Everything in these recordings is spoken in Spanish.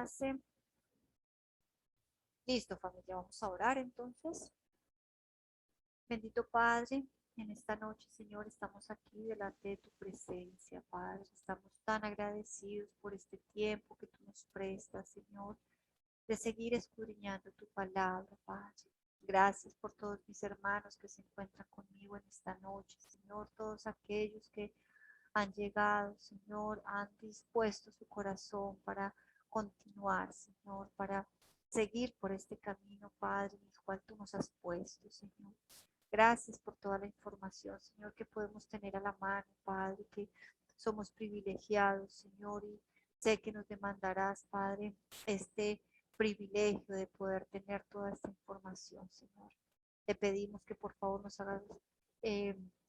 clase. Listo, familia, vamos a orar entonces. Bendito Padre, en esta noche, Señor, estamos aquí delante de tu presencia, Padre. Estamos tan agradecidos por este tiempo que tú nos prestas, Señor, de seguir escudriñando tu palabra, Padre. Gracias por todos mis hermanos que se encuentran conmigo en esta noche, Señor, todos aquellos que han llegado, Señor, han dispuesto su corazón para continuar, Señor, para seguir por este camino, Padre, en el cual tú nos has puesto, Señor. Gracias por toda la información, Señor, que podemos tener a la mano, Padre, que somos privilegiados, Señor, y sé que nos demandarás, Padre, este privilegio de poder tener toda esta información, Señor. Te pedimos que por favor nos hagas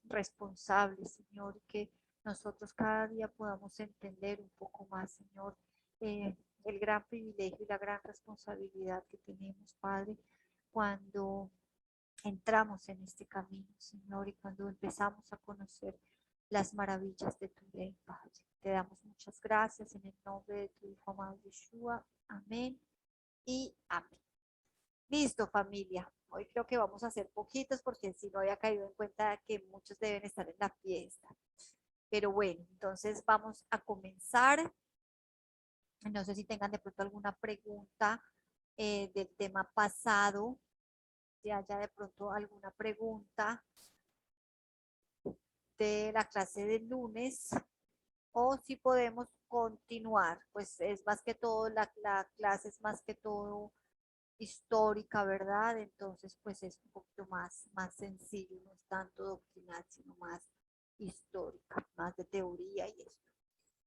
responsables, Señor, y que nosotros cada día podamos entender un poco más, Señor, el gran privilegio y la gran responsabilidad que tenemos, Padre, cuando entramos en este camino, Señor, y cuando empezamos a conocer las maravillas de tu ley, Padre. Te damos muchas gracias en el nombre de tu Hijo amado Yeshua. Amén y amén. Listo, familia. Hoy creo que vamos a hacer poquitos porque si no había caído en cuenta que muchos deben estar en la fiesta. Pero bueno, entonces vamos a comenzar. No sé si tengan de pronto alguna pregunta del tema pasado, si haya de pronto alguna pregunta de la clase del lunes o si podemos continuar. Pues es más que todo, la clase es más que todo histórica, ¿verdad? Entonces, pues es un poquito más sencillo, no es tanto doctrinal, sino más histórica, más de teoría y esto.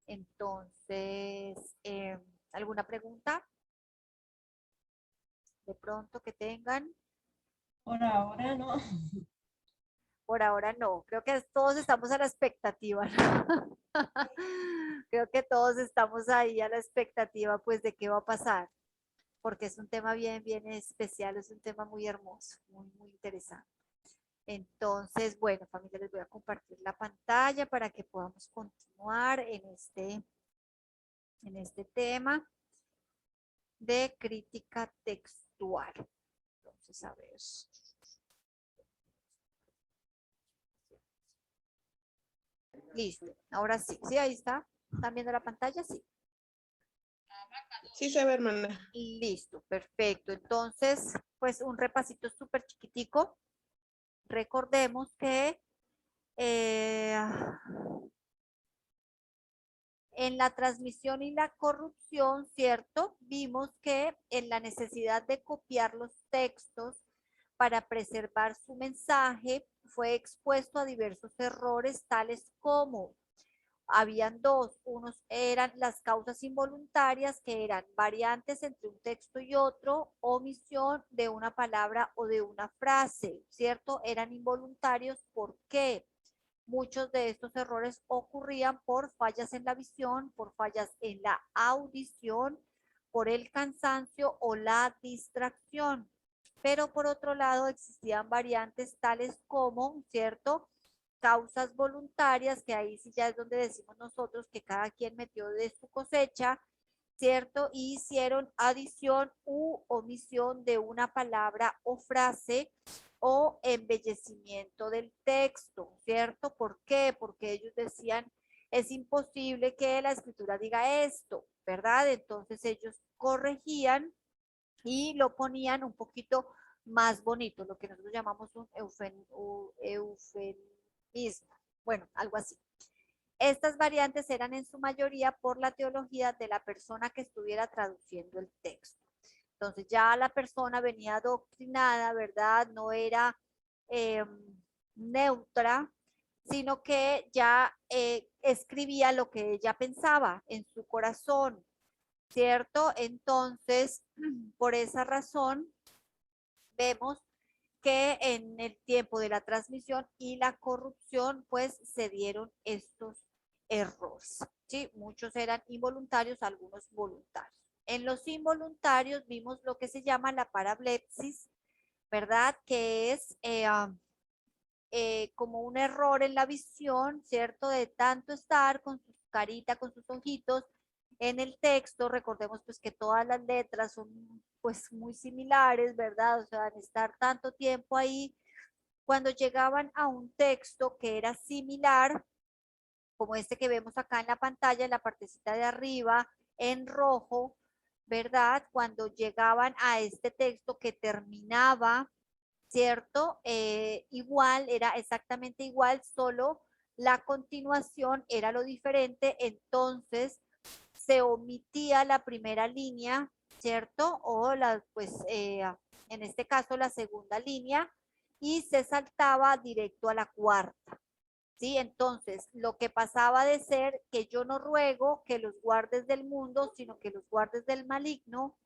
Entonces, ¿alguna pregunta? De pronto que tengan. Por ahora no. Por ahora no, creo que todos estamos a la expectativa, ¿no? Creo que todos estamos ahí a la expectativa, pues, de qué va a pasar, porque es un tema bien especial, es un tema muy hermoso, muy interesante. Entonces, bueno, familia, les voy a compartir la pantalla para que podamos continuar en este tema de crítica textual. Entonces, a ver. Listo, ahora sí, ¿sí? Ahí está. ¿Están viendo la pantalla? Sí. Sí se ve, hermana. Listo, perfecto. Entonces, pues un repasito súper chiquitico. Recordemos que en la transmisión y la corrupción, ¿cierto? Vimos que en la necesidad de copiar los textos para preservar su mensaje fue expuesto a diversos errores, tales como habían dos, unos eran las causas involuntarias, que eran variantes entre un texto y otro, omisión de una palabra o de una frase, ¿cierto? Eran involuntarios, ¿por qué? Muchos de estos errores ocurrían por fallas en la visión, por fallas en la audición, por el cansancio o la distracción. Pero por otro lado existían variantes tales como, ¿cierto? Causas voluntarias, que ahí sí ya es donde decimos nosotros que cada quien metió de su cosecha, ¿cierto? Y hicieron adición u omisión de una palabra o frase o embellecimiento del texto, ¿cierto? ¿Por qué? Porque ellos decían, es imposible que la escritura diga esto, ¿verdad? Entonces ellos corregían y lo ponían un poquito más bonito, lo que nosotros llamamos un eufemismo, bueno, algo así. Estas variantes eran en su mayoría por la teología de la persona que estuviera traduciendo el texto. Entonces ya la persona venía adoctrinada, ¿verdad? No era neutra, sino que ya escribía lo que ella pensaba en su corazón, ¿cierto? Entonces, por esa razón, vemos que en el tiempo de la transmisión y la corrupción, pues se dieron estos errores, ¿sí? Muchos eran involuntarios, algunos voluntarios. En los involuntarios vimos lo que se llama la parablepsis, ¿verdad? Que es como un error en la visión, ¿cierto? De tanto estar con su carita, con sus ojitos, en el texto. Recordemos pues que todas las letras son pues muy similares, ¿verdad? O sea, van a estar tanto tiempo ahí. Cuando llegaban a un texto que era similar, como este que vemos acá en la pantalla, en la partecita de arriba, en rojo, ¿verdad? Cuando llegaban a este texto que terminaba, ¿cierto? Igual, era exactamente igual, solo la continuación era lo diferente, entonces se omitía la primera línea, ¿cierto? O la, pues, en este caso la segunda línea, y se saltaba directo a la cuarta. ¿Sí? Entonces, lo que pasaba de ser que yo no ruego que los guardes del mundo, sino que los guardes del maligno,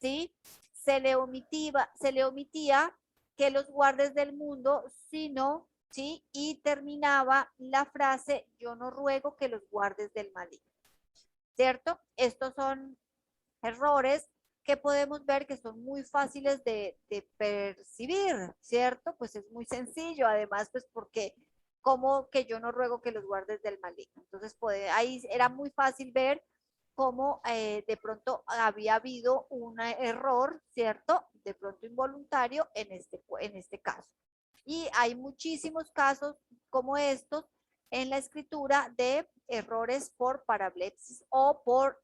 ¿sí? Se le omitía que los guardes del mundo, sino, ¿sí? Y terminaba la frase, yo no ruego que los guardes del maligno, ¿cierto? Estos son errores que podemos ver que son muy fáciles de percibir, ¿cierto? Pues es muy sencillo, además, pues porque como que yo no ruego que los guardes del maligno. Entonces, ahí era muy fácil ver cómo de pronto había habido un error, ¿cierto? De pronto involuntario en este caso. Y hay muchísimos casos como estos en la escritura de errores por parablepsis o por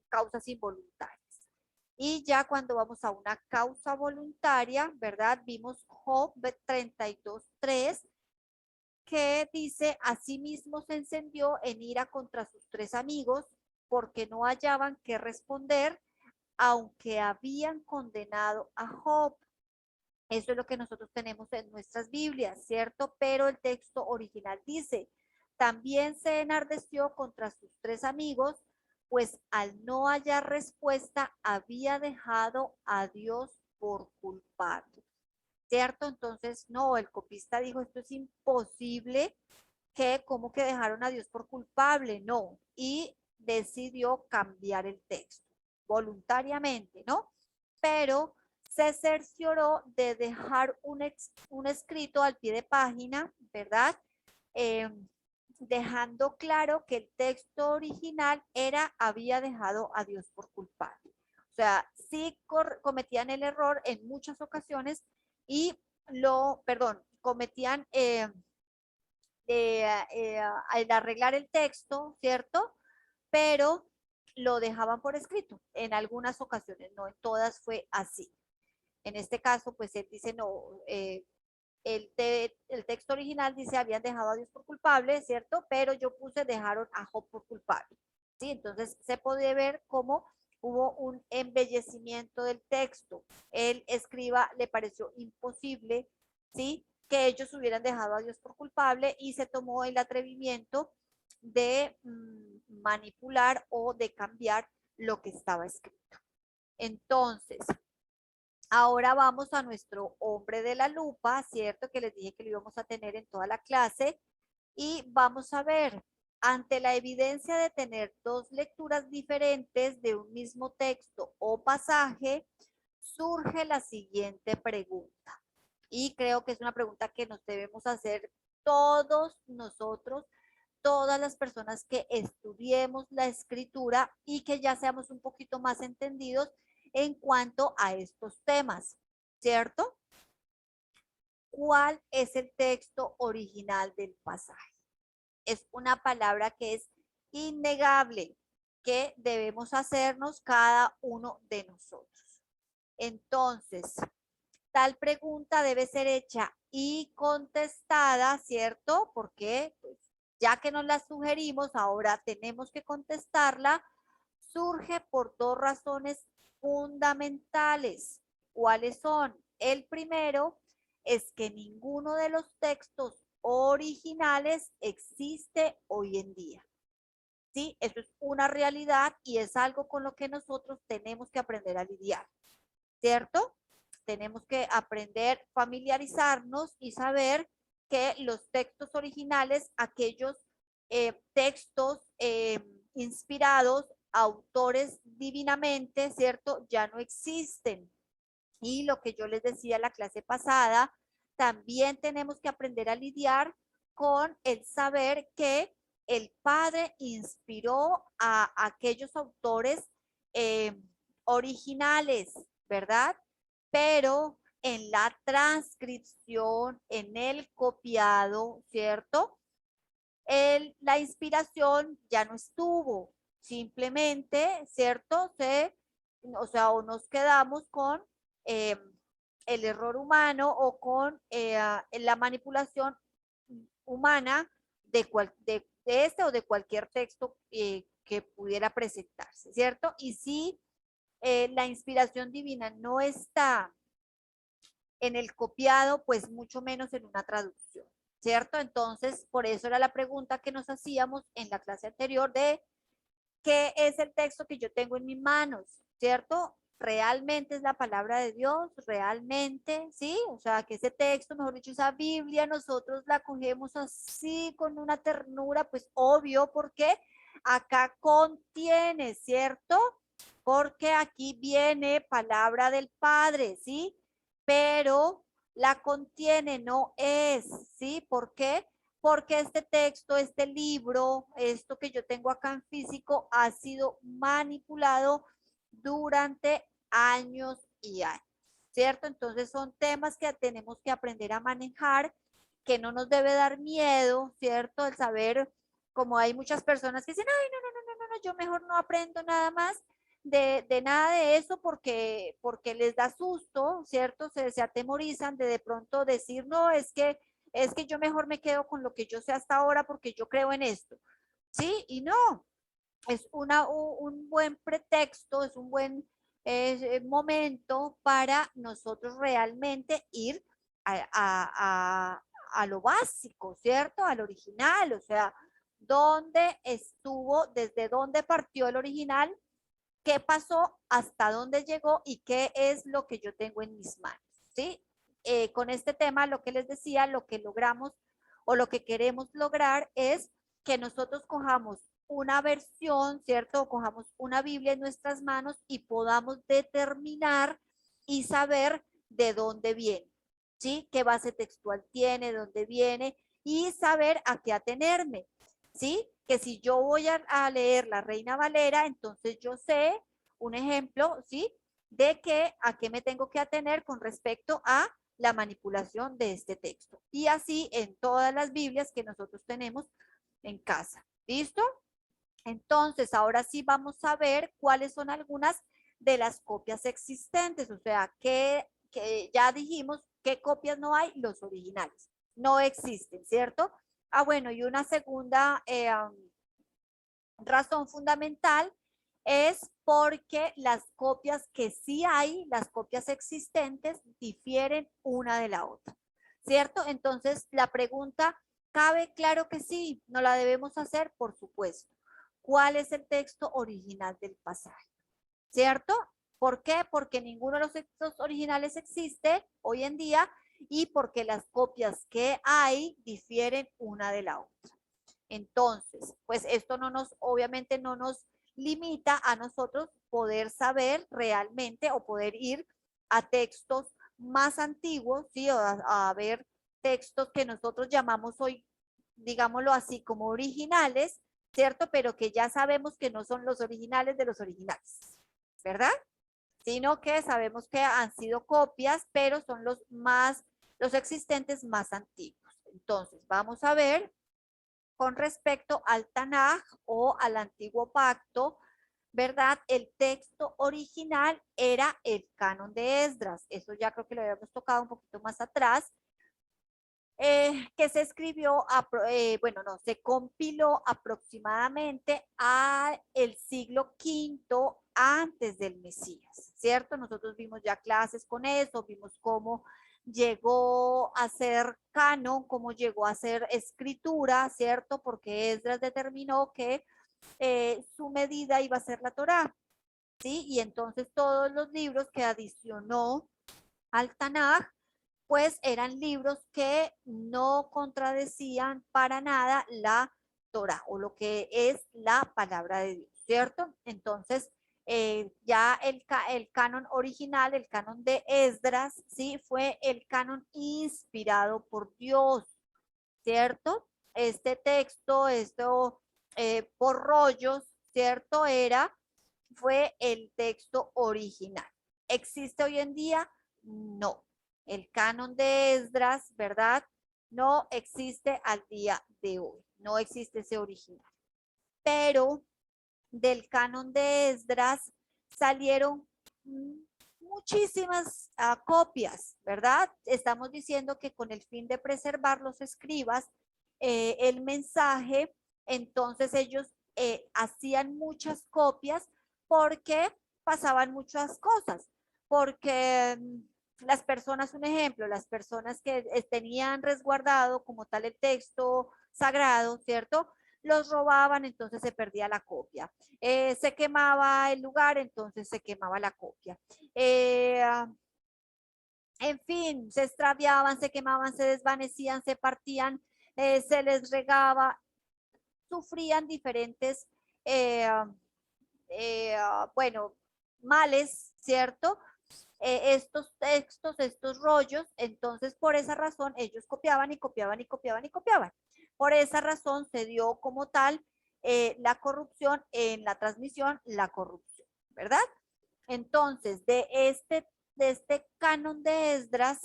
causas involuntarias. Y ya cuando vamos a una causa voluntaria, ¿verdad? Vimos Job 32:3, que dice, asimismo se encendió en ira contra sus tres amigos, porque no hallaban qué responder, aunque habían condenado a Job. Eso es lo que nosotros tenemos en nuestras Biblias, ¿cierto? Pero el texto original dice, también se enardeció contra sus tres amigos, pues al no hallar respuesta había dejado a Dios por culpable, ¿cierto? Entonces, no, el copista dijo, esto es imposible, que como que dejaron a Dios por culpable, no, y decidió cambiar el texto voluntariamente, ¿no? Pero se cercioró de dejar un escrito al pie de página, ¿verdad? Eh, Dejando claro que el texto original había dejado a Dios por culpable. O sea, sí cometían el error en muchas ocasiones y cometían al arreglar el texto, ¿cierto? Pero lo dejaban por escrito en algunas ocasiones, no en todas fue así. En este caso, pues él dice, no, el texto original dice, habían dejado a Dios por culpable, ¿cierto? Pero yo puse, dejaron a Job por culpable, ¿sí? Entonces se puede ver cómo hubo un embellecimiento del texto. El escriba le pareció imposible, ¿sí? Que ellos hubieran dejado a Dios por culpable y se tomó el atrevimiento de manipular o de cambiar lo que estaba escrito. Entonces, ahora vamos a nuestro hombre de la lupa, ¿cierto? Que les dije que lo íbamos a tener en toda la clase. Y vamos a ver, ante la evidencia de tener dos lecturas diferentes de un mismo texto o pasaje, surge la siguiente pregunta. Y creo que es una pregunta que nos debemos hacer todos nosotros, todas las personas que estudiemos la escritura y que ya seamos un poquito más entendidos en cuanto a estos temas, ¿cierto? ¿Cuál es el texto original del pasaje? Es una palabra que es innegable, que debemos hacernos cada uno de nosotros. Entonces, tal pregunta debe ser hecha y contestada, ¿cierto? Porque pues, ya que nos la sugerimos, ahora tenemos que contestarla. Surge por dos razones fundamentales. ¿Cuáles son? El primero es que ninguno de los textos originales existe hoy en día. ¿Sí? Eso es una realidad y es algo con lo que nosotros tenemos que aprender a lidiar, ¿cierto? Tenemos que aprender, familiarizarnos y saber que los textos originales, aquellos textos inspirados, autores divinamente, ¿cierto? Ya no existen. Y lo que yo les decía en la clase pasada, también tenemos que aprender a lidiar con el saber que el Padre inspiró a aquellos autores originales, ¿verdad? Pero en la transcripción, en el copiado, ¿cierto? La inspiración ya no estuvo, simplemente, ¿cierto? O sea, o nos quedamos con el error humano o con la manipulación humana de este o de cualquier texto que pudiera presentarse, ¿cierto? Y si la inspiración divina no está en el copiado, pues mucho menos en una traducción, ¿cierto? Entonces, por eso era la pregunta que nos hacíamos en la clase anterior de ¿qué es el texto que yo tengo en mis manos? ¿Cierto? ¿Realmente es la palabra de Dios? ¿Realmente? ¿Sí? O sea, que ese texto, mejor dicho, esa Biblia, nosotros la cogemos así con una ternura, pues obvio, porque acá contiene, ¿cierto? Porque aquí viene palabra del Padre, ¿sí? Pero la contiene, no es, ¿sí? ¿Por qué? Porque este texto, este libro, esto que yo tengo acá en físico, ha sido manipulado durante años y años, ¿cierto? Entonces son temas que tenemos que aprender a manejar, que no nos debe dar miedo, ¿cierto? El saber, como hay muchas personas que dicen, ay, no, yo mejor no aprendo nada más de nada de eso porque les da susto, ¿cierto? Se atemorizan de pronto decir, no, es que yo mejor me quedo con lo que yo sé hasta ahora porque yo creo en esto, ¿sí? Y no, es un buen pretexto, es un buen momento para nosotros realmente ir a lo básico, ¿cierto? Al original, o sea, dónde estuvo, desde dónde partió el original, qué pasó, hasta dónde llegó y qué es lo que yo tengo en mis manos, ¿sí? Con este tema, lo que les decía, lo que logramos o lo que queremos lograr es que nosotros cojamos una versión, ¿cierto? O cojamos una Biblia en nuestras manos y podamos determinar y saber de dónde viene, ¿sí? ¿Qué base textual tiene, dónde viene y saber a qué atenerme, ¿sí? Que si yo voy a leer la Reina Valera, entonces yo sé un ejemplo, ¿sí? De que a qué me tengo que atener con respecto a la manipulación de este texto. Y así en todas las Biblias que nosotros tenemos en casa. ¿Listo? Entonces, ahora sí vamos a ver cuáles son algunas de las copias existentes. O sea, que ya dijimos qué copias no hay, los originales. No existen, ¿cierto? Ah, bueno, y una segunda razón fundamental es porque las copias que sí hay, las copias existentes, difieren una de la otra, ¿cierto? Entonces, la pregunta, ¿cabe? Claro que sí, no la debemos hacer, por supuesto. ¿Cuál es el texto original del pasaje? ¿Cierto? ¿Por qué? Porque ninguno de los textos originales existe hoy en día y porque las copias que hay difieren una de la otra. Entonces, pues esto obviamente no nos limita a nosotros poder saber realmente o poder ir a textos más antiguos, ¿sí? O a ver textos que nosotros llamamos hoy, digámoslo así, como originales, ¿cierto? Pero que ya sabemos que no son los originales de los originales, ¿verdad? Sino que sabemos que han sido copias, pero son los existentes más antiguos. Entonces, vamos a ver con respecto al Tanaj o al antiguo pacto, ¿verdad? El texto original era el canon de Esdras. Eso ya creo que lo habíamos tocado un poquito más atrás. Que se escribió, bueno, no, se compiló aproximadamente a el siglo V antes del Mesías, ¿cierto? Nosotros vimos ya clases con eso, vimos cómo llegó a ser canon, cómo llegó a ser escritura, ¿cierto? Porque Esdras determinó que su medida iba a ser la Torá, ¿sí? Y entonces todos los libros que adicionó al Tanaj pues eran libros que no contradecían para nada la Torah o lo que es la palabra de Dios, ¿cierto? Entonces, ya el canon original, el canon de Esdras, ¿sí? Fue el canon inspirado por Dios, ¿cierto? este texto, esto por rollos, ¿cierto? Fue el texto original. ¿Existe hoy en día? No. El canon de Esdras, ¿verdad? No existe al día de hoy. No existe ese original. Pero del canon de Esdras salieron muchísimas copias, ¿verdad? Estamos diciendo que con el fin de preservar los escribas el mensaje, entonces ellos hacían muchas copias porque pasaban muchas cosas, porque las personas, un ejemplo, las personas que tenían resguardado como tal el texto sagrado, ¿cierto? Los robaban, entonces se perdía la copia. Se quemaba el lugar, entonces se quemaba la copia. En fin, se extraviaban, se quemaban, se desvanecían, se partían, se les regaba, sufrían diferentes, eh, bueno, males, ¿cierto? Estos textos, estos rollos, entonces por esa razón ellos copiaban y copiaban y copiaban y copiaban. Por esa razón se dio como tal la corrupción en la transmisión, la corrupción, ¿verdad? Entonces, de este canon de Esdras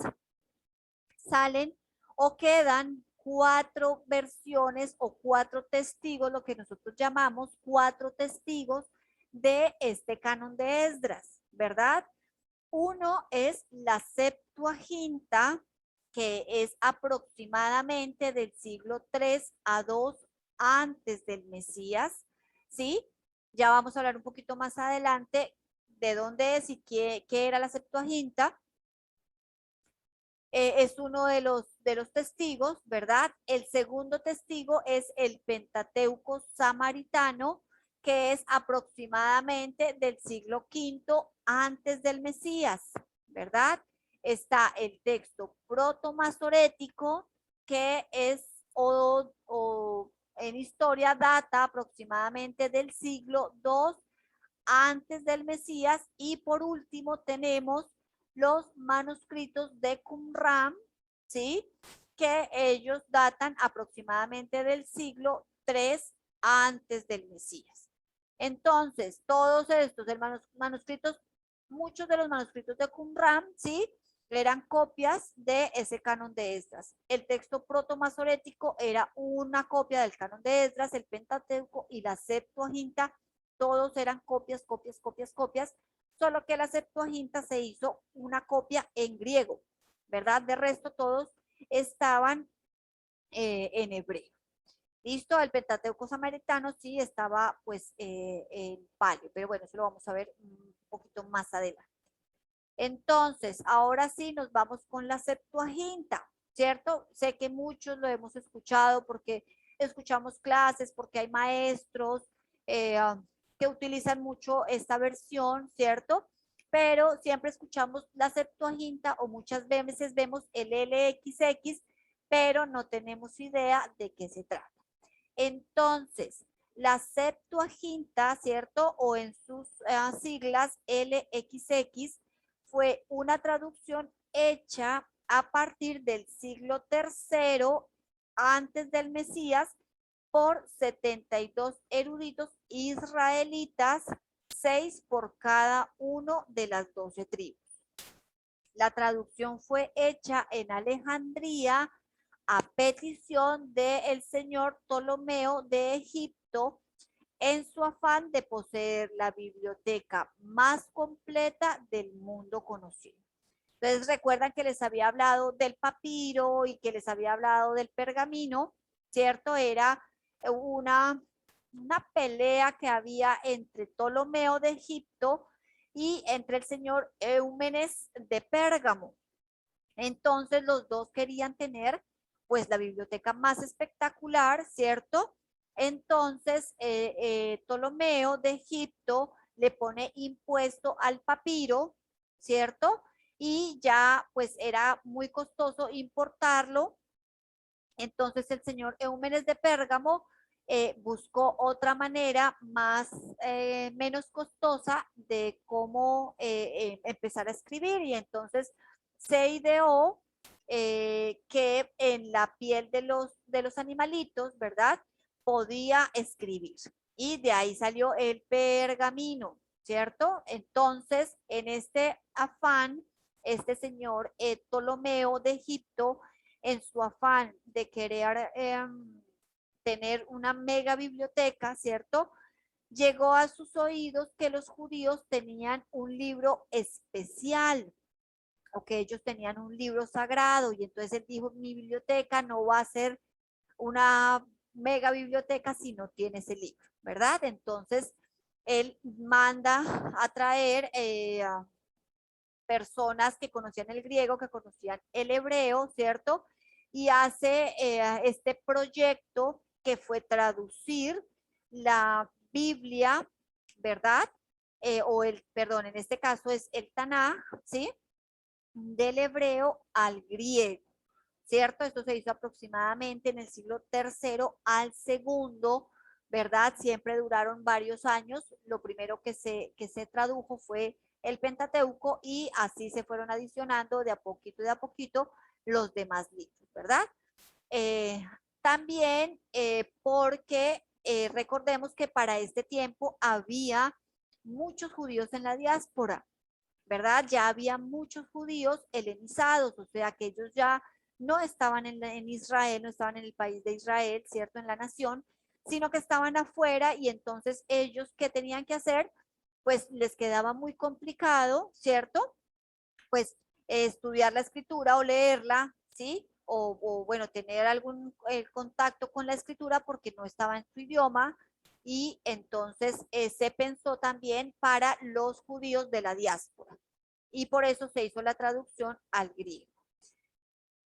salen o quedan 4 versiones o 4 testigos, lo que nosotros llamamos 4 testigos de este canon de Esdras, ¿verdad? Uno es la Septuaginta, que es aproximadamente del siglo 3 a 2 antes del Mesías, ¿sí? Ya vamos a hablar un poquito más adelante de dónde es y qué era la Septuaginta. Es uno de los testigos, ¿verdad? El segundo testigo es el Pentateuco samaritano, que es aproximadamente del siglo V antes del Mesías, ¿verdad? Está el texto protomasorético, que es o en historia data aproximadamente del siglo II antes del Mesías. Y por último tenemos los manuscritos de Qumran, ¿sí? Que ellos datan aproximadamente del siglo III antes del Mesías. Entonces, todos estos manuscritos, muchos de los manuscritos de Qumran, ¿sí? Eran copias de ese canon de Esdras. El texto protomasorético era una copia del canon de Esdras, el Pentateuco y la Septuaginta, todos eran copias, copias, copias, copias, solo que la Septuaginta se hizo una copia en griego, ¿verdad? De resto todos estaban en hebreo. Listo, el Pentateuco samaritano sí estaba pues en palio, pero bueno, eso lo vamos a ver un poquito más adelante. Entonces, ahora sí nos vamos con la Septuaginta, ¿cierto? Sé que muchos lo hemos escuchado porque escuchamos clases, porque hay maestros que utilizan mucho esta versión, ¿cierto? Pero siempre escuchamos la Septuaginta o muchas veces vemos el LXX, pero no tenemos idea de qué se trata. Entonces, la Septuaginta, ¿cierto? O en sus siglas LXX, fue una traducción hecha a partir del siglo III antes del Mesías por 72 eruditos israelitas, 6 por cada uno de las 12 tribus. La traducción fue hecha en Alejandría a petición del señor Ptolomeo de Egipto en su afán de poseer la biblioteca más completa del mundo conocido. Entonces recuerdan que les había hablado del papiro y que les había hablado del pergamino, ¿cierto? Era una pelea que había entre Ptolomeo de Egipto y entre el señor Eumenes de Pérgamo. Entonces los dos querían tener pues la biblioteca más espectacular, ¿cierto? Entonces Ptolomeo de Egipto le pone impuesto al papiro, ¿cierto? Y ya pues era muy costoso importarlo. Entonces el señor Eumenes de Pérgamo buscó otra manera menos costosa de cómo empezar a escribir, y entonces se ideó que en la piel de los animalitos, ¿verdad? Podía escribir. Y de ahí salió el pergamino, ¿cierto? Entonces, en este afán, este señor Ptolomeo de Egipto, en su afán de querer tener una mega biblioteca, ¿cierto? Llegó a sus oídos que los judíos tenían un libro especial o que ellos tenían un libro sagrado y entonces él dijo, mi biblioteca no va a ser una mega biblioteca si no tiene ese libro, ¿verdad? Entonces él manda a traer a personas que conocían el griego, que conocían el hebreo, ¿cierto? Y hace este proyecto que fue traducir la Biblia, ¿verdad? Perdón, en este caso es el Tanaj, ¿sí? Del hebreo al griego, ¿cierto? Esto se hizo aproximadamente en el siglo tercero al segundo, ¿verdad? Siempre duraron varios años. Lo primero que se tradujo fue el Pentateuco y así se fueron adicionando de a poquito los demás libros, ¿verdad? Eh, también porque recordemos que para este tiempo había muchos judíos en la diáspora, ¿verdad? Ya había muchos judíos helenizados, o sea que ellos ya no estaban en Israel, no estaban en el país de Israel, ¿cierto? En la nación, sino que estaban afuera y entonces ellos, ¿qué tenían que hacer? Pues les quedaba muy complicado, ¿cierto? Pues estudiar la escritura o leerla, ¿sí? Bueno, tener algún contacto con la escritura porque no estaba en su idioma y entonces se pensó también para los judíos de la diáspora y por eso se hizo la traducción al griego.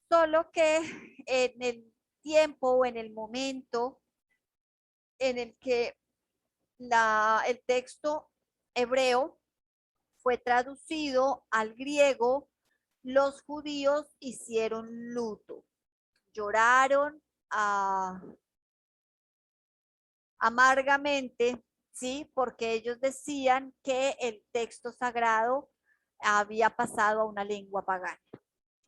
Solo que en el tiempo o en el momento en el que el texto hebreo fue traducido al griego, los judíos hicieron luto, lloraron amargamente, ¿sí? Porque ellos decían que el texto sagrado había pasado a una lengua pagana.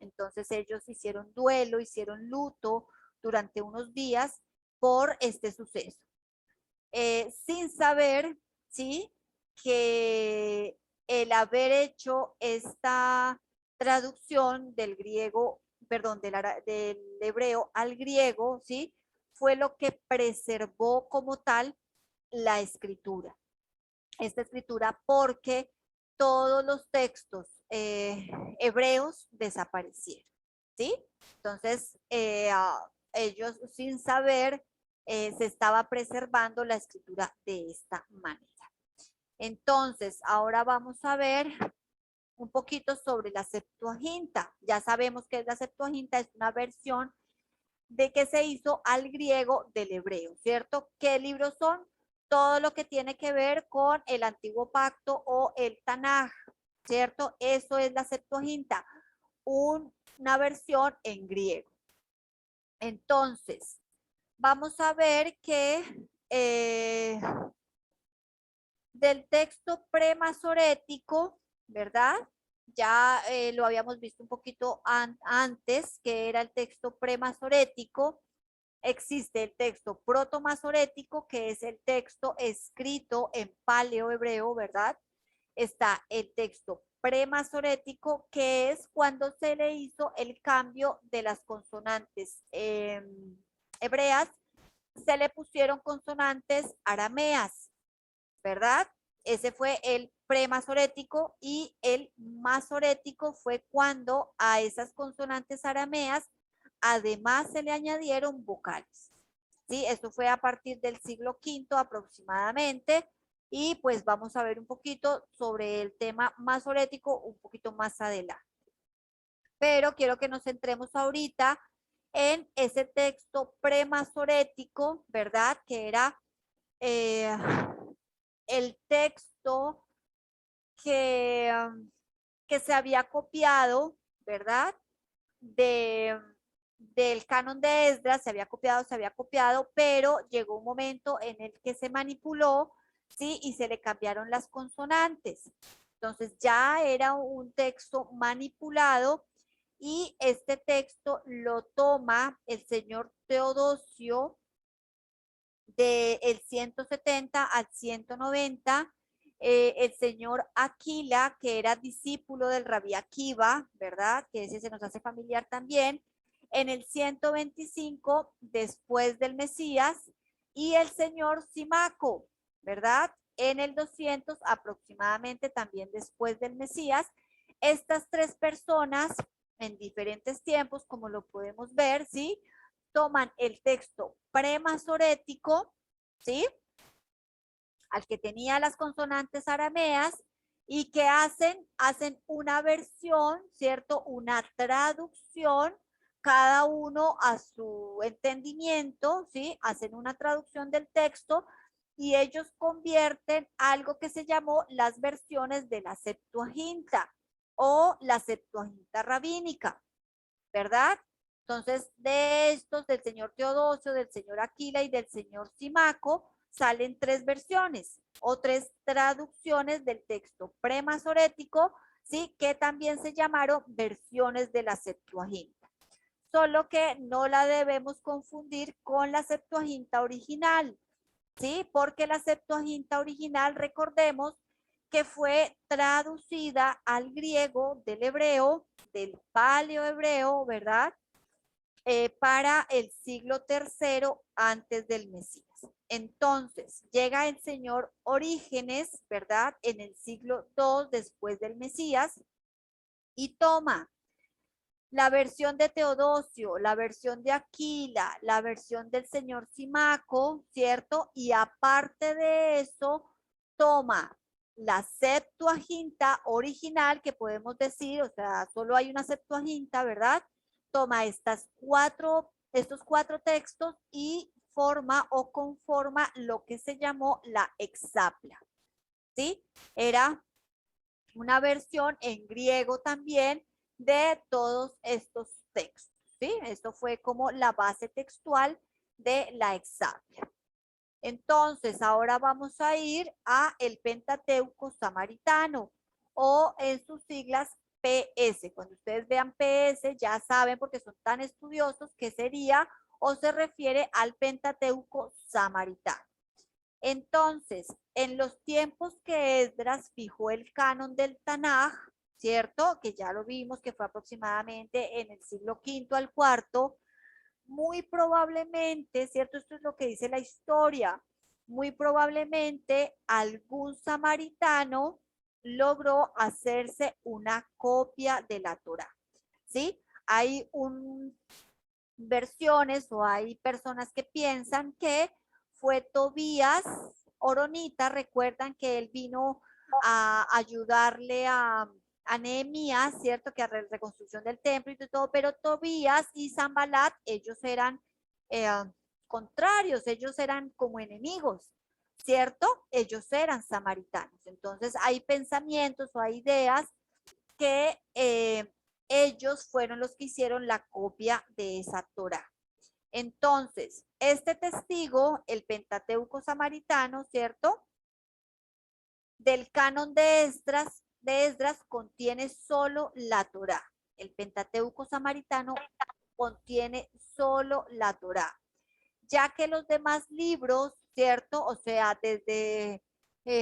Entonces ellos hicieron duelo, hicieron luto durante unos días por este suceso, sin saber, ¿sí? Que el haber hecho esta traducción del griego, perdón, del hebreo al griego, ¿sí? Fue lo que preservó como tal la escritura. Esta escritura porque todos los textos hebreos desaparecieron, ¿sí? Entonces, ellos sin saber se estaba preservando la escritura de esta manera. Entonces, ahora vamos a ver un poquito sobre la Septuaginta. Ya sabemos que la Septuaginta es una versión de que se hizo al griego del hebreo, ¿cierto? ¿Qué libros son? Todo lo que tiene que ver con el antiguo pacto o el Tanaj, ¿cierto? Eso es la Septuaginta, una versión en griego. Entonces, vamos a ver que del texto premasorético, ¿verdad? Ya lo habíamos visto un poquito antes, que era el texto premasorético. Existe el texto protomasorético, que es el texto escrito en paleohebreo, ¿verdad? Está el texto premasorético, que es cuando se le hizo el cambio de las consonantes hebreas, se le pusieron consonantes arameas, ¿verdad? Ese fue el premasorético y el masorético fue cuando a esas consonantes arameas además se le añadieron vocales. ¿Sí? Esto fue a partir del siglo V aproximadamente y pues vamos a ver un poquito sobre el tema masorético un poquito más adelante. Pero quiero que nos centremos ahorita en ese texto premasorético, ¿verdad? Que era el texto que, que se había copiado, ¿verdad? Del canon de Esdras, se había copiado, pero llegó un momento en el que se manipuló, ¿sí? Y se le cambiaron las consonantes. Entonces ya era un texto manipulado y este texto lo toma el señor Teodosio del 170 al 190, el señor Aquila, que era discípulo del Rabí Akiva, ¿verdad? Que ese se nos hace familiar también, en el 125 después del Mesías, y el señor Simaco, ¿verdad? En el 200 aproximadamente también después del Mesías. Estas tres personas en diferentes tiempos, como lo podemos ver, ¿sí? Toman el texto premasorético, ¿sí? Al que tenía las consonantes arameas y que hacen una versión, ¿cierto? Una traducción, cada uno a su entendimiento, ¿sí? Hacen una traducción del texto y ellos convierten algo que se llamó las versiones de la Septuaginta o la Septuaginta rabínica, ¿verdad? Entonces, de estos, del señor Teodosio, del señor Aquila y del señor Simaco, salen tres versiones o tres traducciones del texto premasorético, ¿sí? Que también se llamaron versiones de la Septuaginta. Solo que no la debemos confundir con la Septuaginta original, ¿sí? Porque la Septuaginta original, recordemos que fue traducida al griego del hebreo, del paleohebreo, ¿verdad? Para el siglo tercero antes del Mesías. Entonces, llega el señor Orígenes, ¿verdad? En el siglo II después del Mesías y toma la versión de Teodosio, la versión de Aquila, la versión del señor Simaco, ¿cierto? Y aparte de eso, toma la Septuaginta original, que podemos decir, o sea, solo hay una Septuaginta, ¿verdad? Toma estos cuatro textos y forma o conforma lo que se llamó la Exapla, ¿sí? Era una versión en griego también de todos estos textos, ¿sí? Esto fue como la base textual de la Exapla. Entonces, ahora vamos a ir a el Pentateuco Samaritano o en sus siglas PS. Cuando ustedes vean PS, ya saben porque son tan estudiosos que sería o se refiere al Pentateuco Samaritano. Entonces, en los tiempos que Esdras fijó el canon del Tanaj, ¿cierto? Que ya lo vimos que fue aproximadamente en el siglo V al IV, muy probablemente, ¿cierto? Esto es lo que dice la historia, muy probablemente algún samaritano logró hacerse una copia de la Torá, ¿sí? Hay versiones o hay personas que piensan que fue Tobías Oronita, recuerdan que él vino a ayudarle a Nehemías, ¿cierto? Que a la reconstrucción del templo y todo, pero Tobías y Zambalat, ellos eran eh, contrarios, ellos eran como enemigos, ¿cierto? Ellos eran samaritanos. Entonces hay pensamientos o hay ideas que ellos fueron los que hicieron la copia de esa Torá. Entonces, este testigo, el Pentateuco samaritano, ¿cierto? Del canon de Esdras contiene solo la Torá. El Pentateuco samaritano contiene solo la Torá, ya que los demás libros, ¿cierto? O sea, desde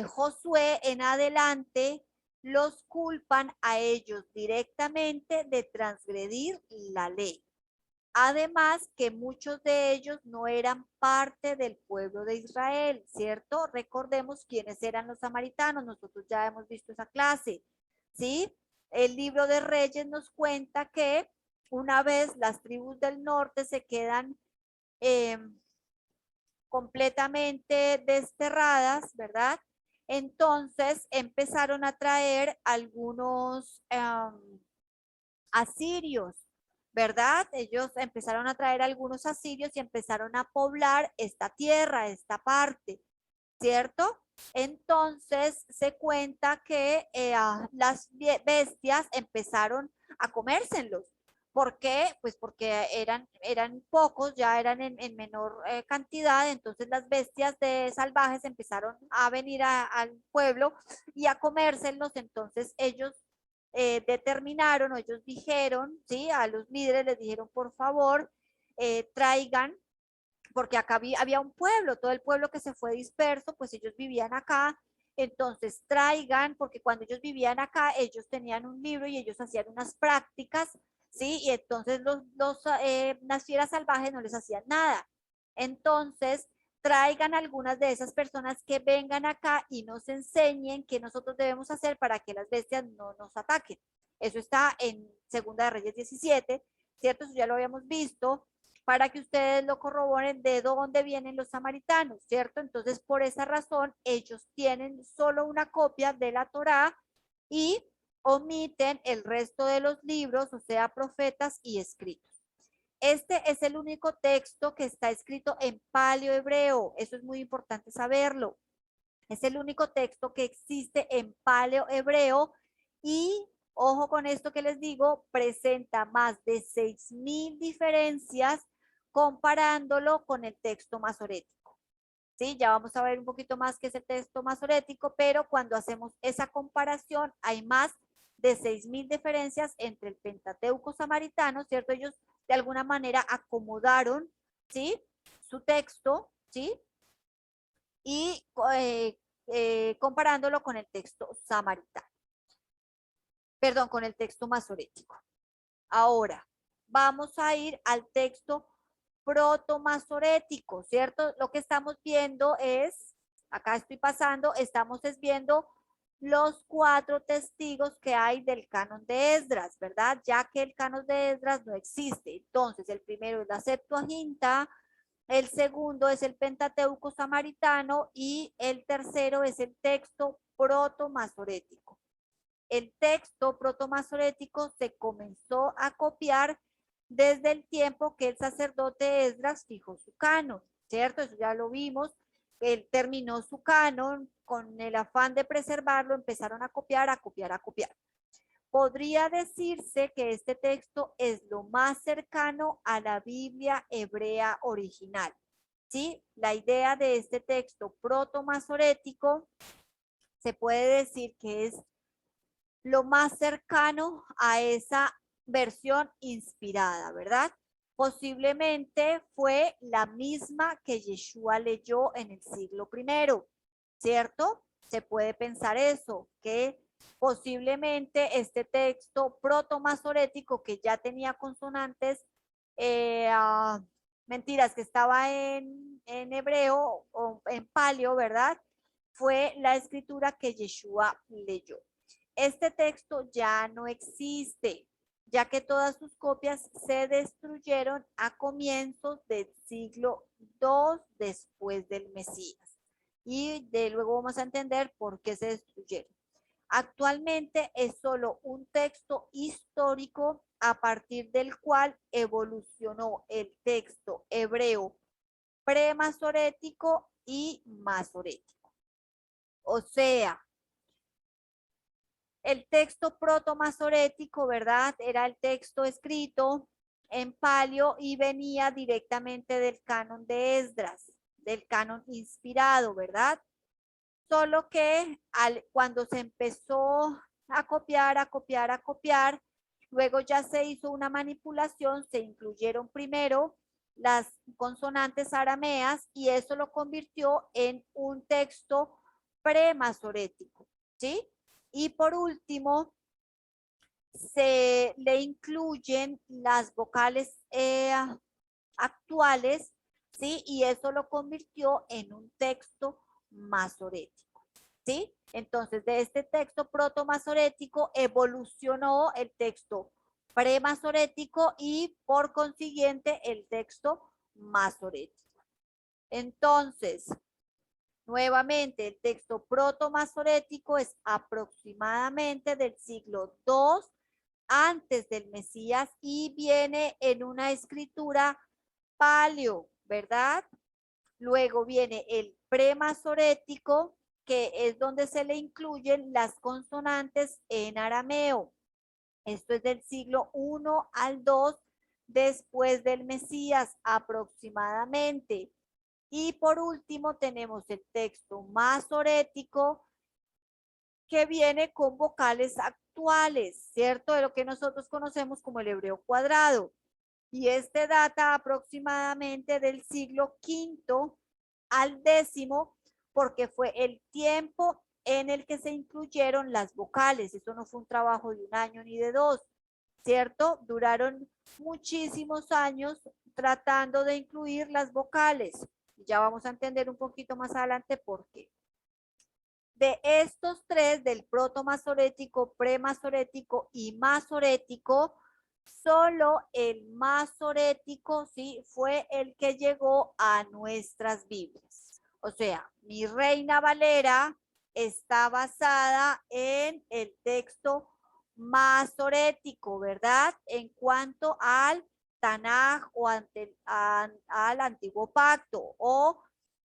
Josué en adelante, los culpan a ellos directamente de transgredir la ley. Además que muchos de ellos no eran parte del pueblo de Israel, ¿cierto? Recordemos quiénes eran los samaritanos, nosotros ya hemos visto esa clase, ¿sí? El libro de Reyes nos cuenta que una vez las tribus del norte se quedan eh, completamente desterradas, ¿verdad? Entonces empezaron a traer algunos asirios, ¿verdad? Ellos empezaron a traer algunos asirios y empezaron a poblar esta tierra, esta parte, ¿cierto? Entonces se cuenta que las bestias empezaron a comérselos. ¿Por qué? Pues porque eran pocos, ya eran en menor cantidad, entonces las bestias de salvajes empezaron a venir al pueblo y a comérselos, entonces ellos determinaron, o ellos dijeron, ¿sí? A los líderes les dijeron, por favor, traigan, porque acá había un pueblo, todo el pueblo que se fue disperso, pues ellos vivían acá, entonces traigan, porque cuando ellos vivían acá, ellos tenían un libro y ellos hacían unas prácticas, ¿sí? Y entonces las fieras salvajes no les hacían nada. Entonces, traigan algunas de esas personas que vengan acá y nos enseñen qué nosotros debemos hacer para que las bestias no nos ataquen. Eso está en Segunda de Reyes 17, ¿cierto? Eso ya lo habíamos visto, para que ustedes lo corroboren de dónde vienen los samaritanos, ¿cierto? Entonces, por esa razón, ellos tienen solo una copia de la Torá y omiten el resto de los libros, o sea, profetas y escritos. Este es el único texto que está escrito en paleohebreo. Eso es muy importante saberlo. Es el único texto que existe en paleohebreo y, ojo con esto que les digo, presenta más de 6.000 diferencias comparándolo con el texto masorético. ¿Sí? Ya vamos a ver un poquito más qué es el texto masorético, pero cuando hacemos esa comparación hay más de 6.000 diferencias entre el Pentateuco samaritano, ¿cierto? Ellos de alguna manera acomodaron, ¿sí? Su texto, ¿sí? Y comparándolo con el texto samaritano, perdón, con el texto masorético. Ahora, vamos a ir al texto protomasorético, ¿cierto? Lo que estamos viendo es, acá estoy pasando, estamos viendo los 4 testigos que hay del canon de Esdras, ¿verdad? Ya que el canon de Esdras no existe. Entonces, el primero es la Septuaginta, el segundo es el Pentateuco samaritano y el tercero es el texto protomasorético. El texto protomasorético se comenzó a copiar desde el tiempo que el sacerdote Esdras fijó su canon, ¿cierto? Eso ya lo vimos. Él terminó su canon con el afán de preservarlo, empezaron a copiar, a copiar, a copiar. Podría decirse que este texto es lo más cercano a la Biblia hebrea original. ¿Sí? La idea de este texto protomasorético se puede decir que es lo más cercano a esa versión inspirada, ¿verdad? Posiblemente fue la misma que Yeshua leyó en el siglo I, ¿cierto? Se puede pensar eso, que posiblemente este texto protomasorético que ya tenía consonantes, mentiras, que estaba en hebreo o en paleo, ¿verdad? Fue la escritura que Yeshua leyó. Este texto ya no existe, ya que todas sus copias se destruyeron a comienzos del siglo II después del Mesías. Y de luego vamos a entender por qué se destruyeron. Actualmente es solo un texto histórico a partir del cual evolucionó el texto hebreo premasorético y masorético. O sea, el texto protomasorético, ¿verdad? Era el texto escrito en palio y venía directamente del canon de Esdras, del canon inspirado, ¿verdad? Solo que cuando se empezó a copiar, a copiar, a copiar, luego ya se hizo una manipulación, se incluyeron primero las consonantes arameas y eso lo convirtió en un texto premasorético, ¿sí? Y por último, se le incluyen las vocales actuales, ¿sí? Y eso lo convirtió en un texto masorético, ¿sí? Entonces, de este texto proto-masorético evolucionó el texto premasorético y por consiguiente el texto masorético. Entonces, nuevamente, el texto proto-masorético es aproximadamente del siglo II antes del Mesías y viene en una escritura paleo, ¿verdad? Luego viene el premasorético, que es donde se le incluyen las consonantes en arameo. Esto es del siglo I al II después del Mesías aproximadamente. Y por último tenemos el texto masorético, que viene con vocales actuales, ¿cierto? De lo que nosotros conocemos como el hebreo cuadrado. Y este data aproximadamente del siglo V al X, porque fue el tiempo en el que se incluyeron las vocales. Eso no fue un trabajo de un año ni de dos, ¿cierto? Duraron muchísimos años tratando de incluir las vocales. Ya vamos a entender un poquito más adelante por qué. De estos tres, del protomasorético, premasorético y masorético, solo el masorético, sí, fue el que llegó a nuestras Biblias. O sea, mi Reina Valera está basada en el texto masorético, ¿verdad? En cuanto al Tanaj o al Antiguo Pacto, o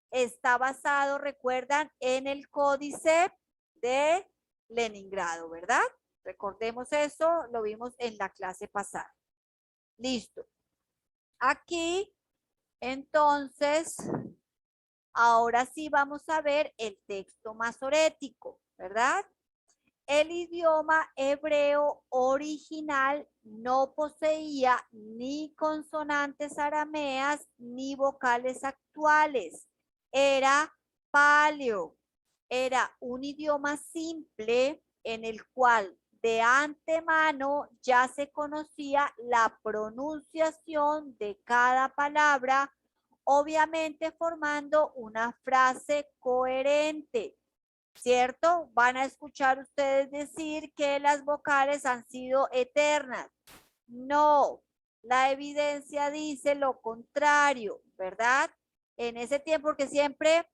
está basado, recuerdan, en el Códice de Leningrado, ¿verdad? Recordemos eso, lo vimos en la clase pasada. Listo. Aquí, entonces, ahora sí vamos a ver el texto masorético, ¿verdad? El idioma hebreo original no poseía ni consonantes arameas ni vocales actuales. Era paleo. Era un idioma simple en el cual de antemano ya se conocía la pronunciación de cada palabra, obviamente formando una frase coherente. ¿Cierto? Van a escuchar ustedes decir que las vocales han sido eternas. No, la evidencia dice lo contrario, ¿verdad? En ese tiempo, porque siempre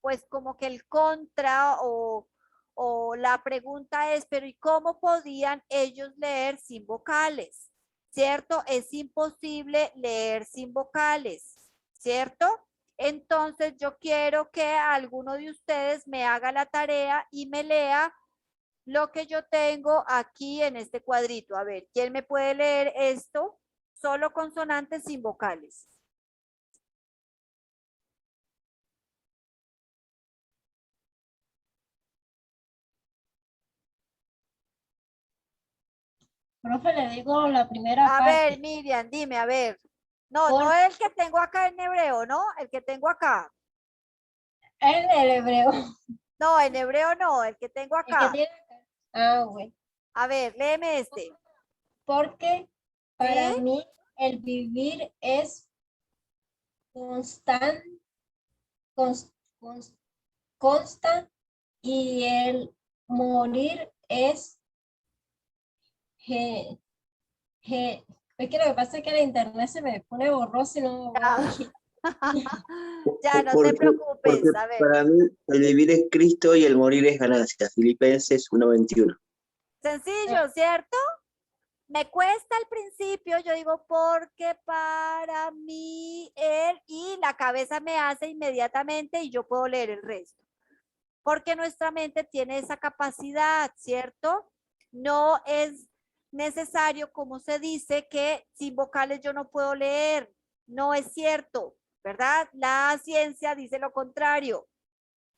pues como que el contra o la pregunta es, pero ¿y cómo podían ellos leer sin vocales? ¿Cierto? Es imposible leer sin vocales, ¿cierto? Entonces yo quiero que alguno de ustedes me haga la tarea y me lea lo que yo tengo aquí en este cuadrito. A ver, ¿quién me puede leer esto? Solo consonantes sin vocales. Profe, le digo la primera A ver, parte. Miriam, dime, a ver. No, no Por el que tengo acá en hebreo, ¿no? El que tengo acá. el hebreo. No, en hebreo no, el que tengo El que acá. tiene acá. Ah, bueno. A ver, léeme este. Porque ¿Sí? para mí el vivir es constan, cons- cons- consta y el morir es ge- ge- es que lo que pasa es que el internet se me pone borroso y no veo Ya, bien. ya, no te Porque preocupes. A ver, para mí el vivir es Cristo y el morir es ganancia. Filipenses 1:21. sencillo, ¿cierto? Me cuesta al principio, yo digo, porque para mí él y la cabeza me hace inmediatamente y yo puedo leer el resto. Porque nuestra mente tiene esa capacidad, ¿cierto? No es necesario, como se dice, que sin vocales yo no puedo leer. No es cierto, ¿verdad? La ciencia dice lo contrario.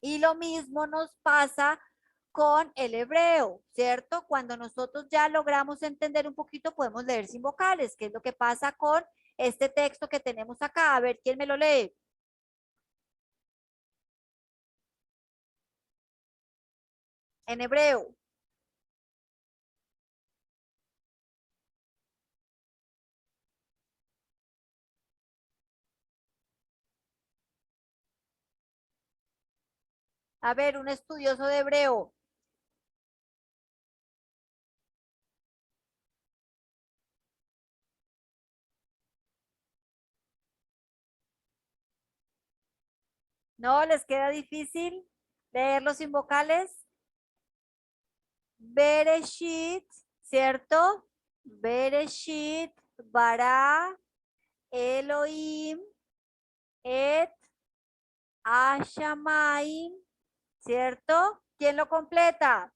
Y lo mismo nos pasa con el hebreo, ¿cierto? Cuando nosotros ya logramos entender un poquito, podemos leer sin vocales, que es lo que pasa con este texto que tenemos acá. A ver, ¿quién me lo lee? En hebreo. A ver, un estudioso de hebreo. ¿No les queda difícil leerlos sin vocales? Bereshit, ¿cierto? Bereshit, bara, Elohim, et, Hashamayim, ¿cierto? ¿Quién lo completa?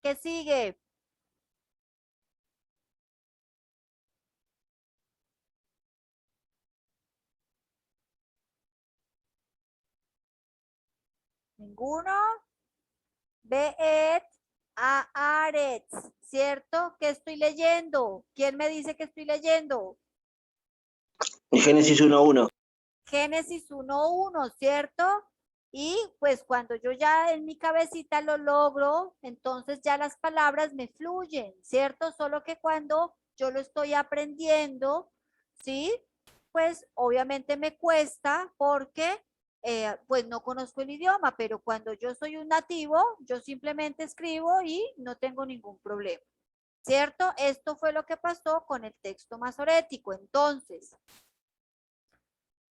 ¿Qué sigue? ¿Ninguno? Beet, Haaretz, ¿cierto? ¿Qué estoy leyendo? ¿Quién me dice que estoy leyendo? En Génesis 1:1. Génesis 1:1, ¿cierto? Y pues cuando yo ya en mi cabecita lo logro, entonces ya las palabras me fluyen, ¿cierto? Solo que cuando yo lo estoy aprendiendo, ¿sí? Pues obviamente me cuesta porque pues no conozco el idioma, pero cuando yo soy un nativo, yo simplemente escribo y no tengo ningún problema, ¿cierto? Esto fue lo que pasó con el texto masorético. Entonces,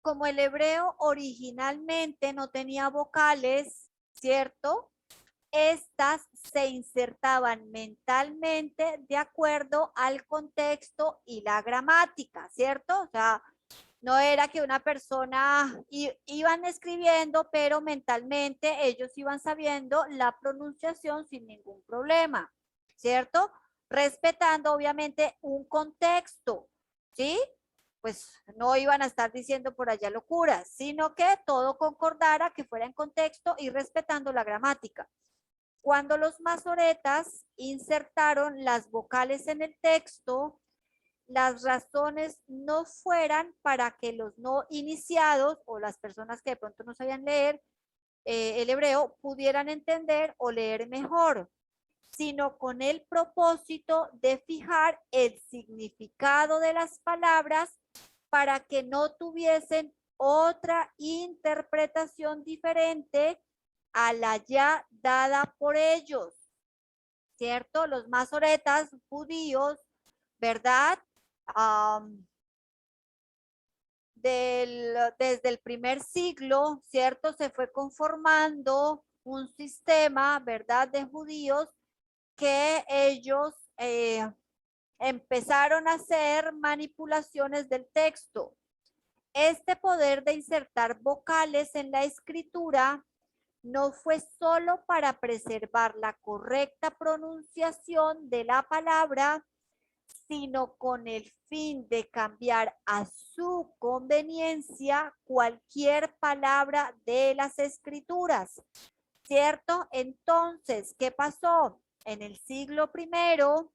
como el hebreo originalmente no tenía vocales, ¿cierto? Estas se insertaban mentalmente de acuerdo al contexto y la gramática, ¿cierto? O sea, no era que una persona iban escribiendo, pero mentalmente ellos iban sabiendo la pronunciación sin ningún problema, ¿cierto? Respetando obviamente un contexto, ¿sí? Pues no iban a estar diciendo por allá locuras, sino que todo concordara, que fuera en contexto y respetando la gramática. Cuando los masoretas insertaron las vocales en el texto, las razones no fueran para que los no iniciados o las personas que de pronto no sabían leer el hebreo pudieran entender o leer mejor, sino con el propósito de fijar el significado de las palabras para que no tuviesen otra interpretación diferente a la ya dada por ellos, ¿cierto? Los masoretas judíos, ¿verdad? Desde el primer siglo, ¿cierto? Se fue conformando un sistema, ¿verdad? De judíos que ellos empezaron a hacer manipulaciones del texto. Este poder de insertar vocales en la escritura no fue solo para preservar la correcta pronunciación de la palabra, sino con el fin de cambiar a su conveniencia cualquier palabra de las escrituras, ¿cierto? Entonces, ¿qué pasó? En el siglo primero,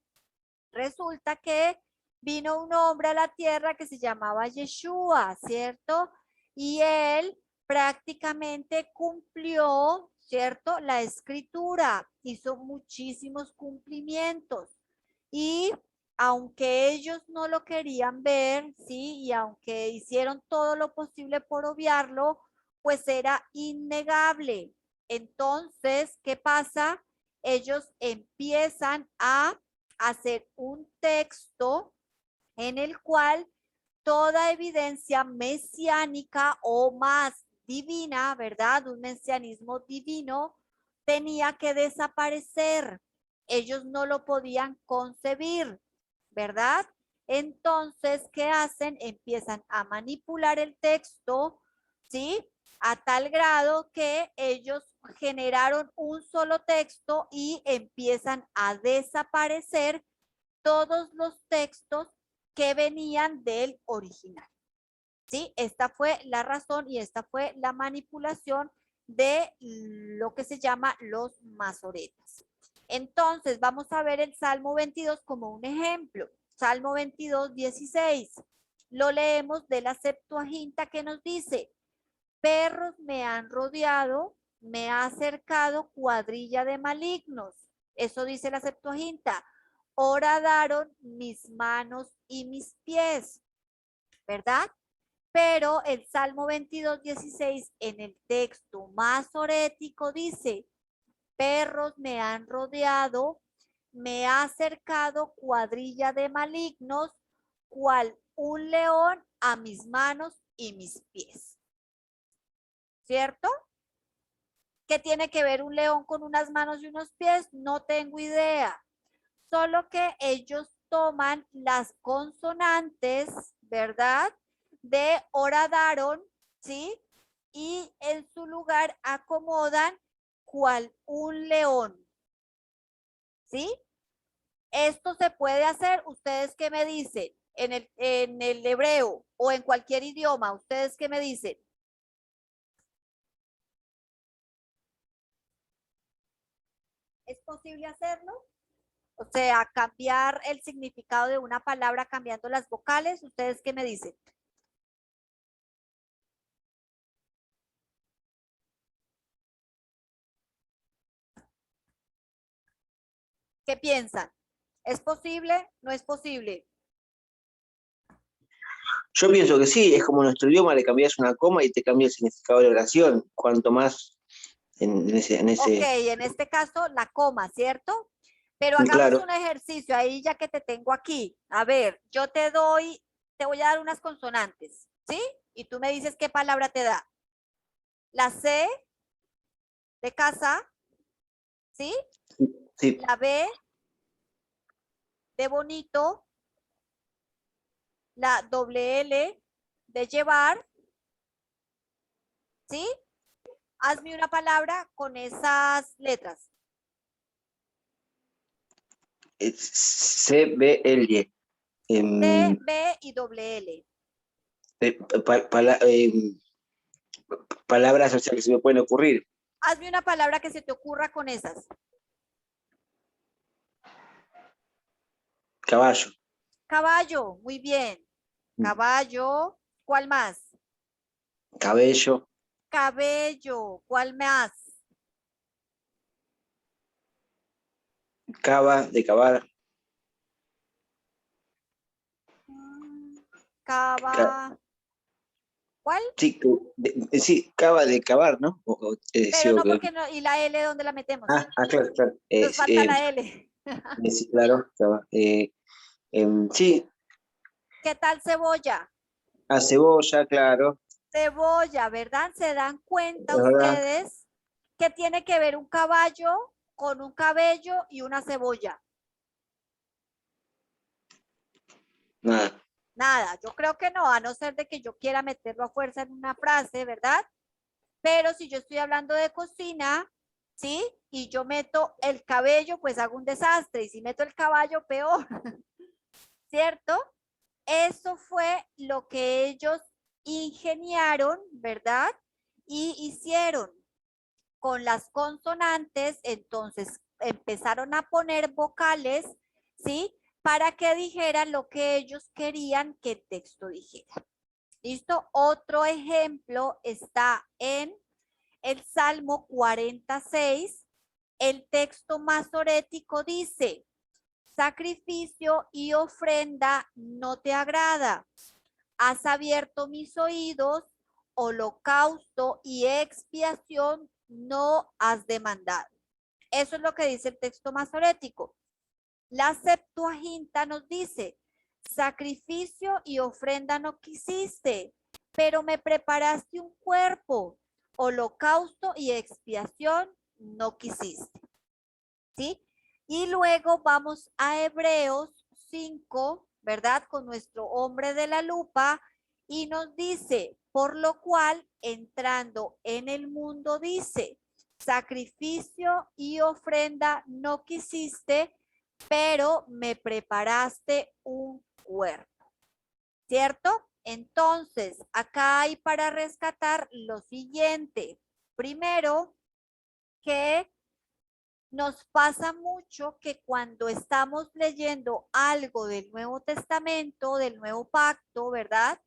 resulta que vino un hombre a la tierra que se llamaba Yeshua, ¿cierto? Y él prácticamente cumplió, ¿cierto? La escritura, hizo muchísimos cumplimientos. Y aunque ellos no lo querían ver, ¿sí? Y aunque hicieron todo lo posible por obviarlo, pues era innegable. Entonces, ¿qué pasa? Ellos empiezan a hacer un texto en el cual toda evidencia mesiánica o más divina, ¿verdad? Un mesianismo divino tenía que desaparecer. Ellos no lo podían concebir, ¿verdad? Entonces, ¿qué hacen? Empiezan a manipular el texto, ¿sí? A tal grado que ellos generaron un solo texto y empiezan a desaparecer todos los textos que venían del original. ¿Sí? Esta fue la razón y esta fue la manipulación de lo que se llama los masoretas. Entonces, vamos a ver el Salmo 22 como un ejemplo. Salmo 22, 16. Lo leemos de la Septuaginta que nos dice: perros me han rodeado, me ha acercado cuadrilla de malignos. Eso dice la Septuaginta. Horadaron mis manos y mis pies, ¿verdad? Pero el Salmo 22, 16 en el texto masorético dice: perros me han rodeado, me ha acercado cuadrilla de malignos, cual un león a mis manos y mis pies. ¿Cierto? ¿Qué tiene que ver un león con unas manos y unos pies? No tengo idea. Solo que ellos toman las consonantes, ¿verdad? De horadaron, ¿sí? Y en su lugar acomodan cual un león, ¿sí? Esto se puede hacer, ¿ustedes qué me dicen? En el hebreo o en cualquier idioma, ¿ustedes qué me dicen? ¿Es posible hacerlo? O sea, cambiar el significado de una palabra cambiando las vocales. ¿Ustedes qué me dicen? ¿Qué piensan? ¿Es posible? ¿No es posible? Yo pienso que sí, es como nuestro idioma, le cambias una coma y te cambia el significado de la oración. Cuanto más en Ok, ese, en este caso la coma, ¿cierto? Pero hagamos claro, un ejercicio ahí ya que te tengo aquí. A ver, yo te doy, te voy a dar unas consonantes, ¿sí? Y tú me dices qué palabra te da. La C de casa, ¿sí? sí, La B de bonito, la doble L de llevar, ¿sí? Hazme una palabra con esas letras. C, B, L, Y. C, Em, B y doble L. eh, pa- pala- em, palabras, o sea, que se me pueden ocurrir. Hazme una palabra que se te ocurra con esas. Caballo, Caballo, muy bien. Caballo, ¿cuál más? cabello, Cabello, ¿cuál más? cava, de cavar, ca- Cava, ¿cuál? sí, sí, cava de cavar, ¿no? Pero Sigo no que, porque no, ¿y la L dónde la metemos? claro, claro. Nos falta la L. Sí, claro, cava. Sí, ¿Qué tal cebolla? a cebolla, claro, Cebolla, ¿verdad? ¿Se dan cuenta es verdad. ustedes que tiene que ver un caballo con un cabello y una cebolla? Nada. Nada, yo creo que no, a no ser de que yo quiera meterlo a fuerza en una frase, ¿verdad? Pero si yo estoy hablando de cocina, ¿sí? Y yo meto el cabello, pues hago un desastre. Y si meto el caballo, peor, ¿cierto? Eso fue lo que ellos ingeniaron, ¿verdad? Y hicieron con las consonantes, entonces empezaron a poner vocales, ¿sí? Para que dijeran lo que ellos querían que el texto dijera. ¿Listo? Otro ejemplo está en el Salmo 46. El texto masorético dice: sacrificio y ofrenda no te agrada. Has abierto mis oídos, holocausto y expiación no has demandado. Eso es lo que dice el texto masorético. La Septuaginta nos dice: sacrificio y ofrenda no quisiste, pero me preparaste un cuerpo, holocausto y expiación no quisiste. ¿Sí? Y luego vamos a Hebreos 5, ¿verdad? Con nuestro hombre de la lupa, y nos dice: por lo cual, entrando en el mundo, dice: sacrificio y ofrenda no quisiste, pero me preparaste un cuerpo, ¿cierto? Entonces, acá hay para rescatar lo siguiente. Primero, que nos pasa mucho que cuando estamos leyendo algo del Nuevo Testamento, del Nuevo Pacto, ¿verdad?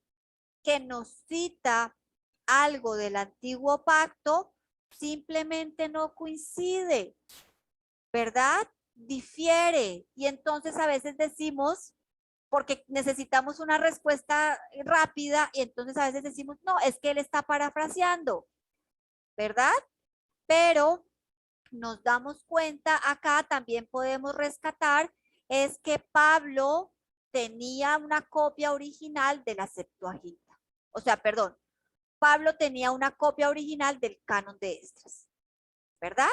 Que nos cita algo del Antiguo Pacto, simplemente no coincide, ¿verdad? Difiere. Y entonces a veces decimos, porque necesitamos una respuesta rápida, y entonces a veces decimos, no, es que él está parafraseando, ¿verdad? Pero nos damos cuenta acá, también podemos rescatar, es que Pablo tenía una copia original de la Septuaginta. O sea, perdón, Pablo tenía una copia original del canon de Esdras, ¿verdad?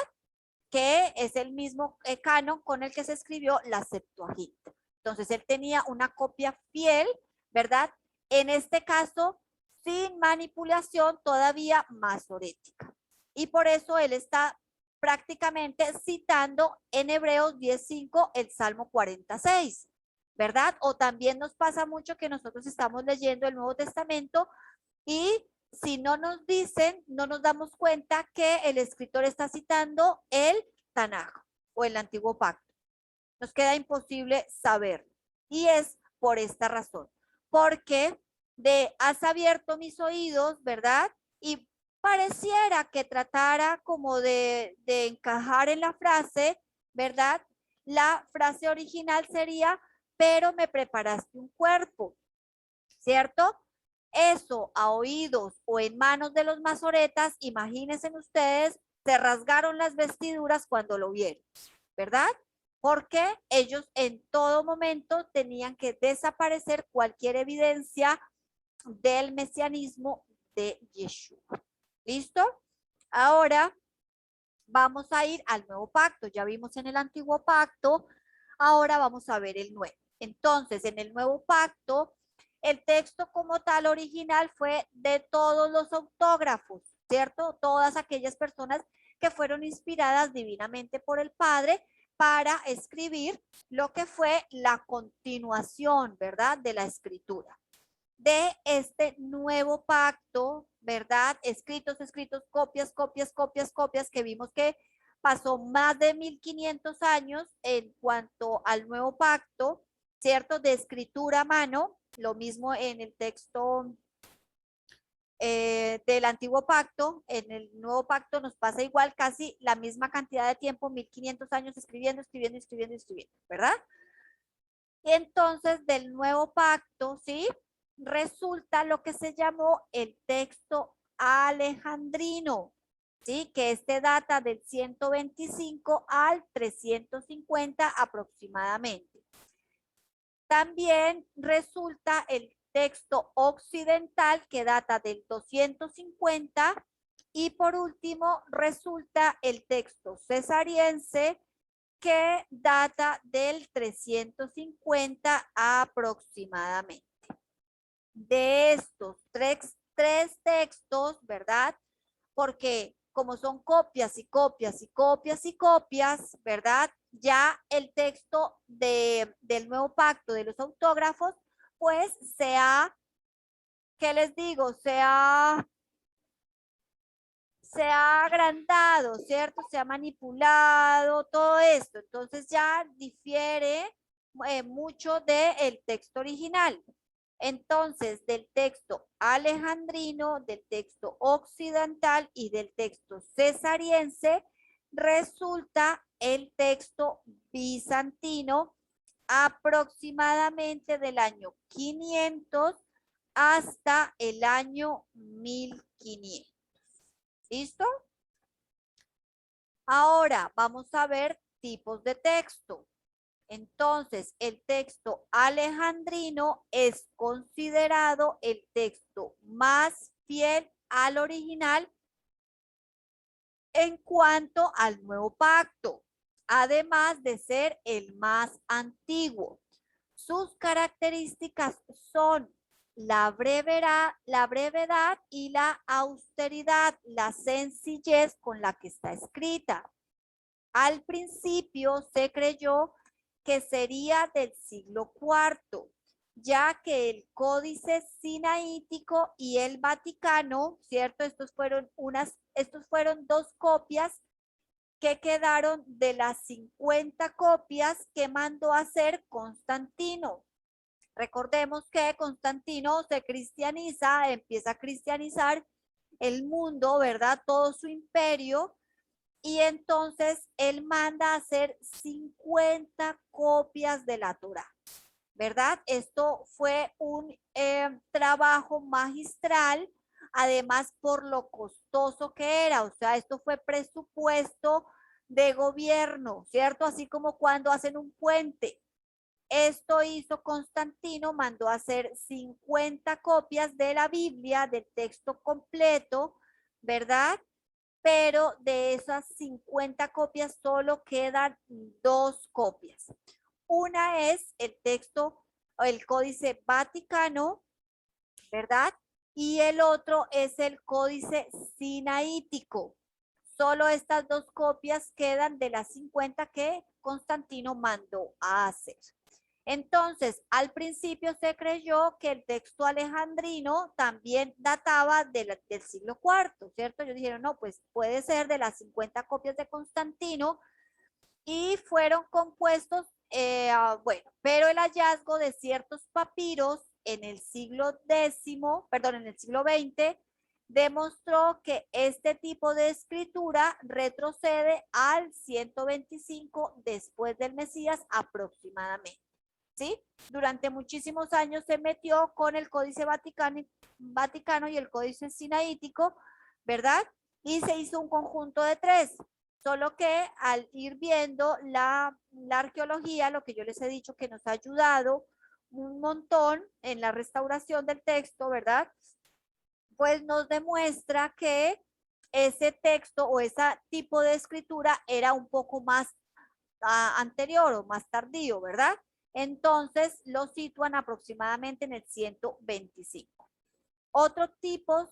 Que es el mismo canon con el que se escribió la Septuaginta. Entonces, él tenía una copia fiel, ¿verdad? En este caso, sin manipulación, todavía masorética. Y por eso él está prácticamente citando en Hebreos 10:5 el Salmo 46, ¿verdad? O también nos pasa mucho que nosotros estamos leyendo el Nuevo Testamento y si no nos dicen, no nos damos cuenta que el escritor está citando el Tanaj, o el antiguo pacto. Nos queda imposible saberlo. Y es por esta razón. Porque has abierto mis oídos, ¿verdad? Y pareciera que tratara como de encajar en la frase, ¿verdad? La frase original sería, pero me preparaste un cuerpo, ¿cierto? Eso a oídos o en manos de los masoretas, imagínense ustedes, se rasgaron las vestiduras cuando lo vieron, ¿verdad? Porque ellos en todo momento tenían que desaparecer cualquier evidencia del mesianismo de Yeshua. ¿Listo? Ahora vamos a ir al nuevo pacto. Ya vimos en el antiguo pacto, ahora vamos a ver el nuevo. Entonces, en el nuevo pacto, el texto como tal original fue de todos los autógrafos, ¿cierto? Todas aquellas personas que fueron inspiradas divinamente por el Padre para escribir lo que fue la continuación, ¿verdad? De la escritura. De este nuevo pacto, ¿verdad? Escritos, copias, que vimos que pasó más de 1500 años en cuanto al nuevo pacto, ¿cierto? De escritura a mano, lo mismo en el texto del antiguo pacto, en el nuevo pacto nos pasa igual, casi la misma cantidad de tiempo, 1500 años escribiendo, ¿verdad? Y entonces del nuevo pacto, ¿sí? Resulta lo que se llamó el texto alejandrino, ¿sí? Que data del 125 al 350 aproximadamente. También resulta el texto occidental que data del 250 y por último resulta el texto cesariense que data del 350 aproximadamente. De estos tres textos, ¿verdad? Porque como son copias y copias y copias y copias, ¿verdad? Ya el texto del nuevo pacto de los autógrafos, pues ¿qué les digo? Se ha agrandado, ¿cierto? Se ha manipulado, todo esto. Entonces ya difiere mucho del texto original. Entonces, del texto alejandrino, del texto occidental y del texto cesariense, resulta el texto bizantino aproximadamente del año 500 hasta el año 1500. ¿Listo? Ahora vamos a ver tipos de texto. Entonces, el texto alejandrino es considerado el texto más fiel al original en cuanto al nuevo pacto, además de ser el más antiguo. Sus características son la brevedad y la austeridad, la sencillez con la que está escrita. Al principio se creyó que sería del siglo IV, ya que el Códice Sinaítico y el Vaticano, ¿cierto? Estos fueron dos copias que quedaron de las 50 copias que mandó a hacer Constantino. Recordemos que Constantino se cristianiza, empieza a cristianizar el mundo, ¿verdad? Todo su imperio. Y entonces él manda a hacer 50 copias de la Torá, ¿verdad? Esto fue un trabajo magistral, además por lo costoso que era, o sea, esto fue presupuesto de gobierno, ¿cierto? Así como cuando hacen un puente. Esto hizo Constantino, mandó a hacer 50 copias de la Biblia, del texto completo, ¿verdad? Pero de esas 50 copias solo quedan 2 copias. Una es el texto o el Códice Vaticano, ¿verdad? Y el otro es el Códice Sinaítico. Solo estas 2 copias quedan de las 50 que Constantino mandó a hacer. Entonces, al principio se creyó que el texto alejandrino también databa del siglo IV, ¿cierto? Ellos dijeron, no, pues puede ser de las 50 copias de Constantino, y fueron compuestos, bueno, pero el hallazgo de ciertos papiros en el siglo en el siglo XX, demostró que este tipo de escritura retrocede al 125 después del Mesías aproximadamente. ¿Sí? Durante muchísimos años se metió con el Códice Vaticano y el Códice Sinaítico, ¿verdad? Y se hizo un conjunto de 3. Solo que al ir viendo la arqueología, lo que yo les he dicho que nos ha ayudado un montón en la restauración del texto, ¿verdad? Pues nos demuestra que ese texto o ese tipo de escritura era un poco más anterior o más tardío, ¿verdad? Entonces lo sitúan aproximadamente en el 125. Otros tipos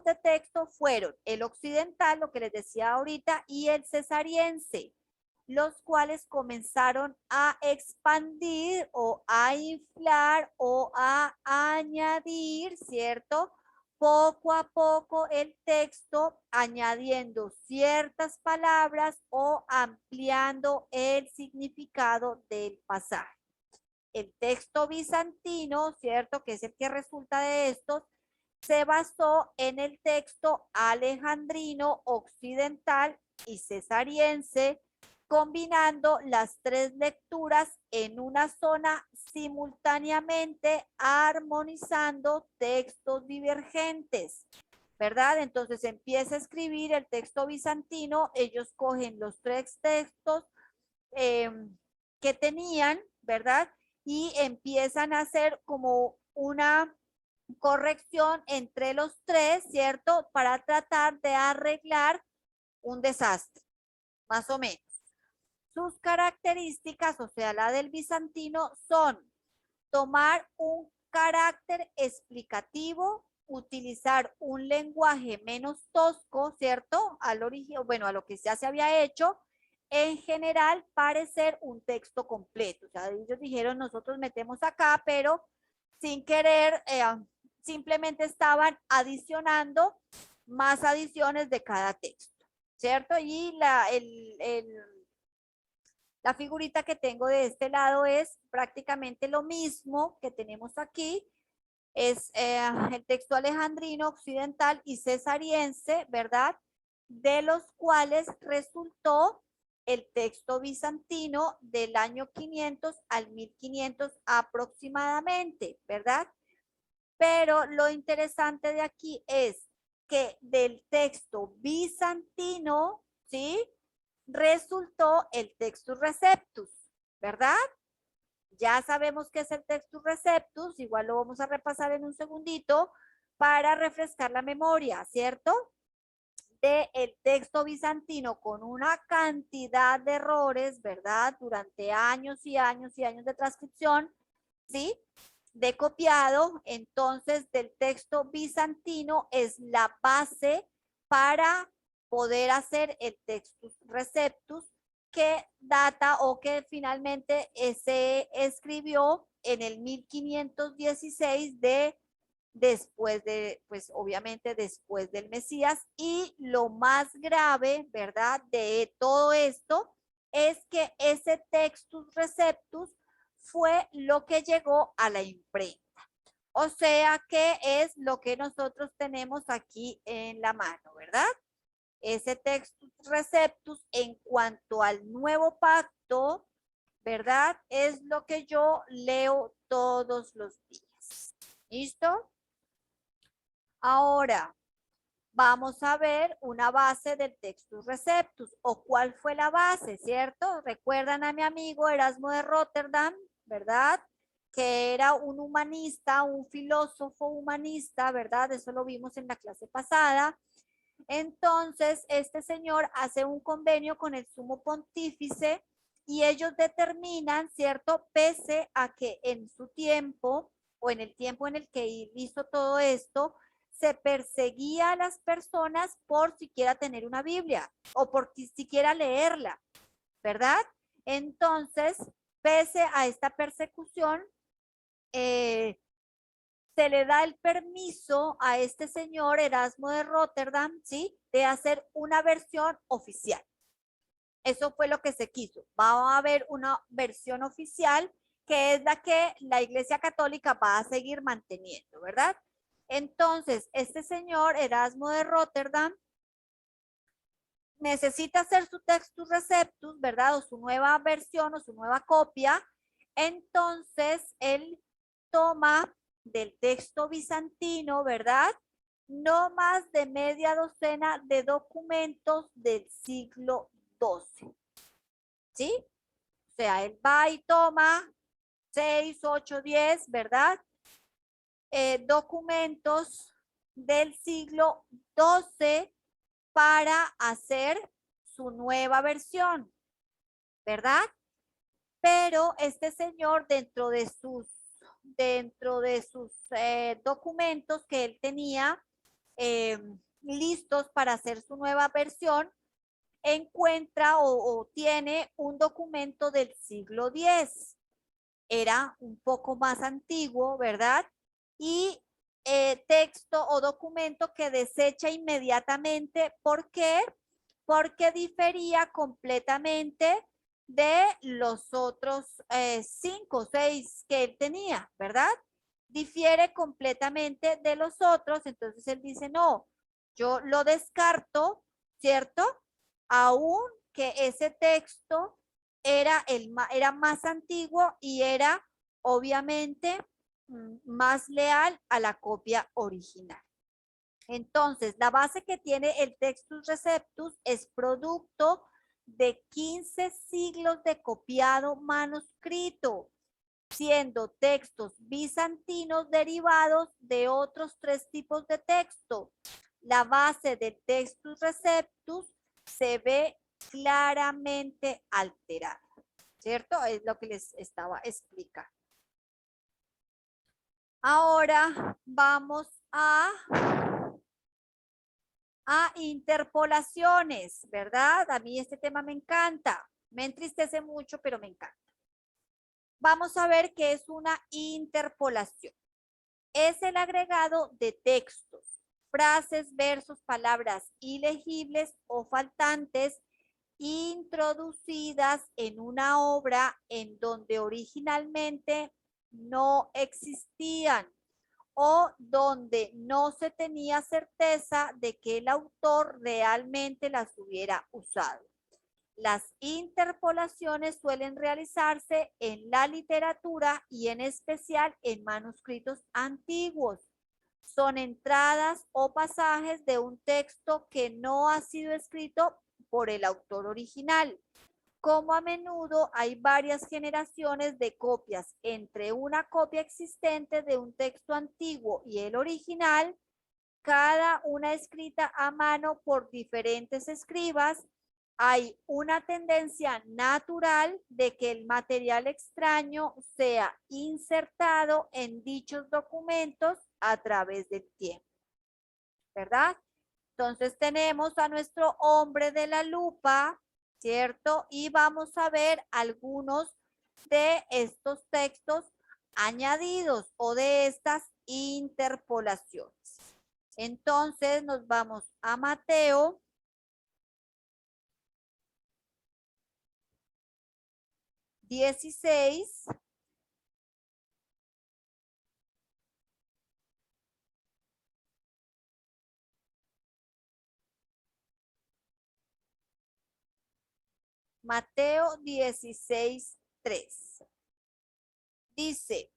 de texto fueron el occidental, lo que les decía ahorita, y el cesariense, los cuales comenzaron a expandir o a inflar o a añadir, ¿cierto? Poco a poco el texto, añadiendo ciertas palabras o ampliando el significado del pasaje. El texto bizantino, ¿cierto? Que es el que resulta de estos, se basó en el texto alejandrino, occidental y cesariense, combinando las 3 lecturas en una zona simultáneamente, armonizando textos divergentes, ¿verdad? Entonces empieza a escribir el texto bizantino, ellos cogen los 3 textos que tenían, ¿verdad? Y empiezan a hacer como una corrección entre los 3, ¿cierto? Para tratar de arreglar un desastre, más o menos. Sus características, o sea, la del bizantino, son tomar un carácter explicativo, utilizar un lenguaje menos tosco, ¿cierto? Al origen, bueno, a lo que ya se había hecho, en general parecer un texto completo. O sea, ellos dijeron, nosotros metemos acá, pero sin querer, simplemente estaban adicionando más adiciones de cada texto, ¿cierto? Y la figurita que tengo de este lado es prácticamente lo mismo que tenemos aquí. Es el texto alejandrino, occidental y cesariense, ¿verdad? De los cuales resultó el texto bizantino del año 500 al 1500 aproximadamente, ¿verdad? Pero lo interesante de aquí es que del texto bizantino, ¿sí? Resultó el Textus Receptus, ¿verdad? Ya sabemos qué es el Textus Receptus, igual lo vamos a repasar en un segundito para refrescar la memoria, ¿cierto? De el texto bizantino con una cantidad de errores, ¿verdad? Durante años y años y años de transcripción, ¿sí? De copiado, entonces del texto bizantino es la base para poder hacer el Textus Receptus, que data o que finalmente se escribió en el 1516 después de, pues obviamente después del Mesías. Y lo más grave, ¿verdad? De todo esto es que ese Textus Receptus fue lo que llegó a la imprenta. O sea que es lo que nosotros tenemos aquí en la mano, ¿verdad? Ese Textus Receptus en cuanto al nuevo pacto, ¿verdad? Es lo que yo leo todos los días. ¿Listo? Ahora, vamos a ver una base del Textus Receptus, o cuál fue la base, ¿cierto? Recuerdan a mi amigo Erasmo de Rotterdam, ¿verdad? Que era un humanista, un filósofo humanista, ¿verdad? Eso lo vimos en la clase pasada. Entonces, este señor hace un convenio con el sumo pontífice y ellos determinan, ¿cierto? Pese a que en su tiempo o en el tiempo en el que hizo todo esto, se perseguía a las personas por siquiera tener una Biblia o por siquiera leerla, ¿verdad? Entonces, pese a esta persecución, se le da el permiso a este señor Erasmo de Rotterdam, ¿sí? De hacer una versión oficial. Eso fue lo que se quiso. Va a haber una versión oficial que es la que la Iglesia Católica va a seguir manteniendo, ¿verdad? Entonces, este señor Erasmo de Rotterdam necesita hacer su Textus Receptus, ¿verdad? O su nueva versión o su nueva copia. Entonces, él toma del texto bizantino, ¿verdad? No más de media docena de documentos del siglo XII. ¿Sí? O sea, él va y toma 6, 8, 10, ¿verdad? Documentos del siglo XII para hacer su nueva versión, ¿verdad? Pero este señor dentro de sus documentos que él tenía listos para hacer su nueva versión, encuentra o tiene un documento del siglo X. Era un poco más antiguo, ¿verdad? Y texto o documento que desecha inmediatamente. ¿Por qué? Porque difería completamente de los otros 5 o 6 que él tenía, ¿verdad? Difiere completamente de los otros, entonces él dice, no, yo lo descarto, ¿cierto? Aún que ese texto era más antiguo y era obviamente más leal a la copia original. Entonces, la base que tiene el Textus Receptus es producto de 15 siglos de copiado manuscrito, siendo textos bizantinos derivados de otros 3 tipos de texto. La base del Textus Receptus se ve claramente alterada, ¿cierto? Es lo que les estaba explicando. Ahora vamos a interpolaciones, ¿verdad? A mí este tema me encanta. Me entristece mucho, pero me encanta. Vamos a ver qué es una interpolación. Es el agregado de textos, frases, versos, palabras ilegibles o faltantes introducidas en una obra en donde originalmente no existían o donde no se tenía certeza de que el autor realmente las hubiera usado. Las interpolaciones suelen realizarse en la literatura y en especial en manuscritos antiguos. Son entradas o pasajes de un texto que no ha sido escrito por el autor original. Como a menudo hay varias generaciones de copias entre una copia existente de un texto antiguo y el original, cada una escrita a mano por diferentes escribas, hay una tendencia natural de que el material extraño sea insertado en dichos documentos a través del tiempo, ¿verdad? Entonces tenemos a nuestro hombre de la lupa, ¿cierto? Y vamos a ver algunos de estos textos añadidos o de estas interpolaciones. Entonces nos vamos a Mateo 16. Mateo 16:3. Dice,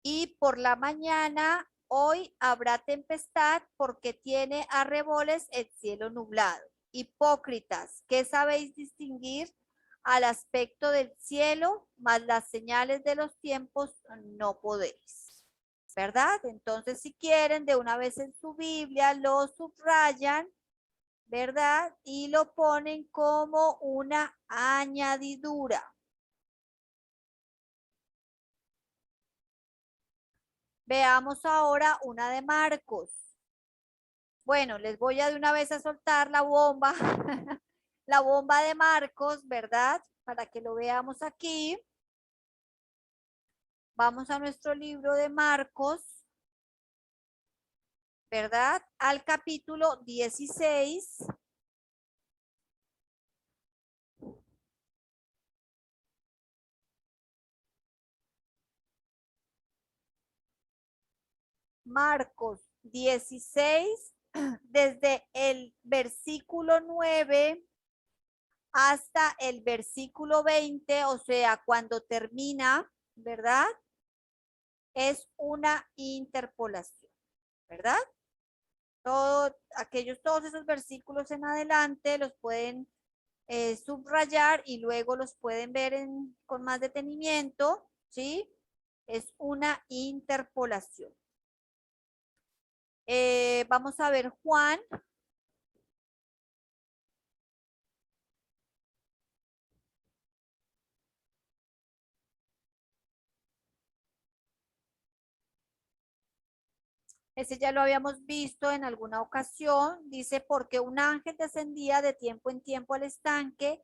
y por la mañana hoy habrá tempestad porque tiene arreboles el cielo nublado. Hipócritas, ¿qué sabéis distinguir al aspecto del cielo, mas las señales de los tiempos no podéis? ¿Verdad? Entonces, si quieren, de una vez en su Biblia lo subrayan, ¿verdad? Y lo ponen como una añadidura. Veamos ahora una de Marcos. Bueno, les voy a de una vez a soltar la bomba, la bomba de Marcos, ¿verdad? Para que lo veamos aquí. Vamos a nuestro libro de Marcos, ¿verdad? Al capítulo 16. Marcos 16, desde el versículo 9 hasta el versículo 20, o sea, cuando termina, ¿verdad? Es una interpolación, ¿verdad? Todos esos versículos en adelante los pueden subrayar y luego los pueden ver con más detenimiento, ¿sí? Es una interpolación. Vamos a ver Juan. Ese ya lo habíamos visto en alguna ocasión. Dice, porque un ángel descendía de tiempo en tiempo al estanque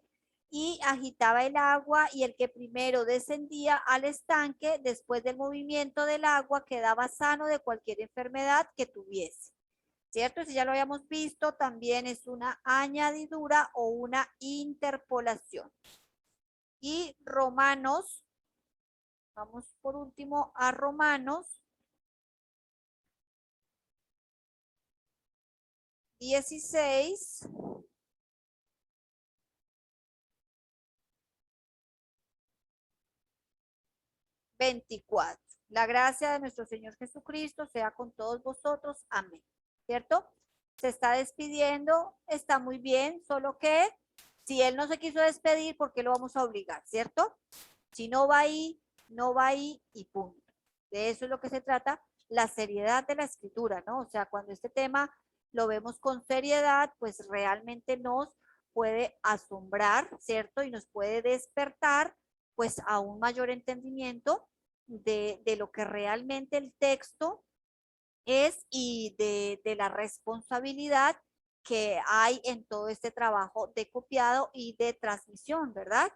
y agitaba el agua, y el que primero descendía al estanque, después del movimiento del agua, quedaba sano de cualquier enfermedad que tuviese. ¿Cierto? Ese ya lo habíamos visto. También es una añadidura o una interpolación. Y Romanos, vamos por último a Romanos 16, 24. La gracia de nuestro Señor Jesucristo sea con todos vosotros. Amén. ¿Cierto? Se está despidiendo, está muy bien, solo que si Él no se quiso despedir, ¿por qué lo vamos a obligar? ¿Cierto? Si no va ahí, no va ahí y punto. De eso es lo que se trata, la seriedad de la escritura, ¿no? O sea, cuando este tema lo vemos con seriedad, pues realmente nos puede asombrar, ¿cierto? Y nos puede despertar, pues, a un mayor entendimiento de lo que realmente el texto es y de la responsabilidad que hay en todo este trabajo de copiado y de transmisión, ¿verdad?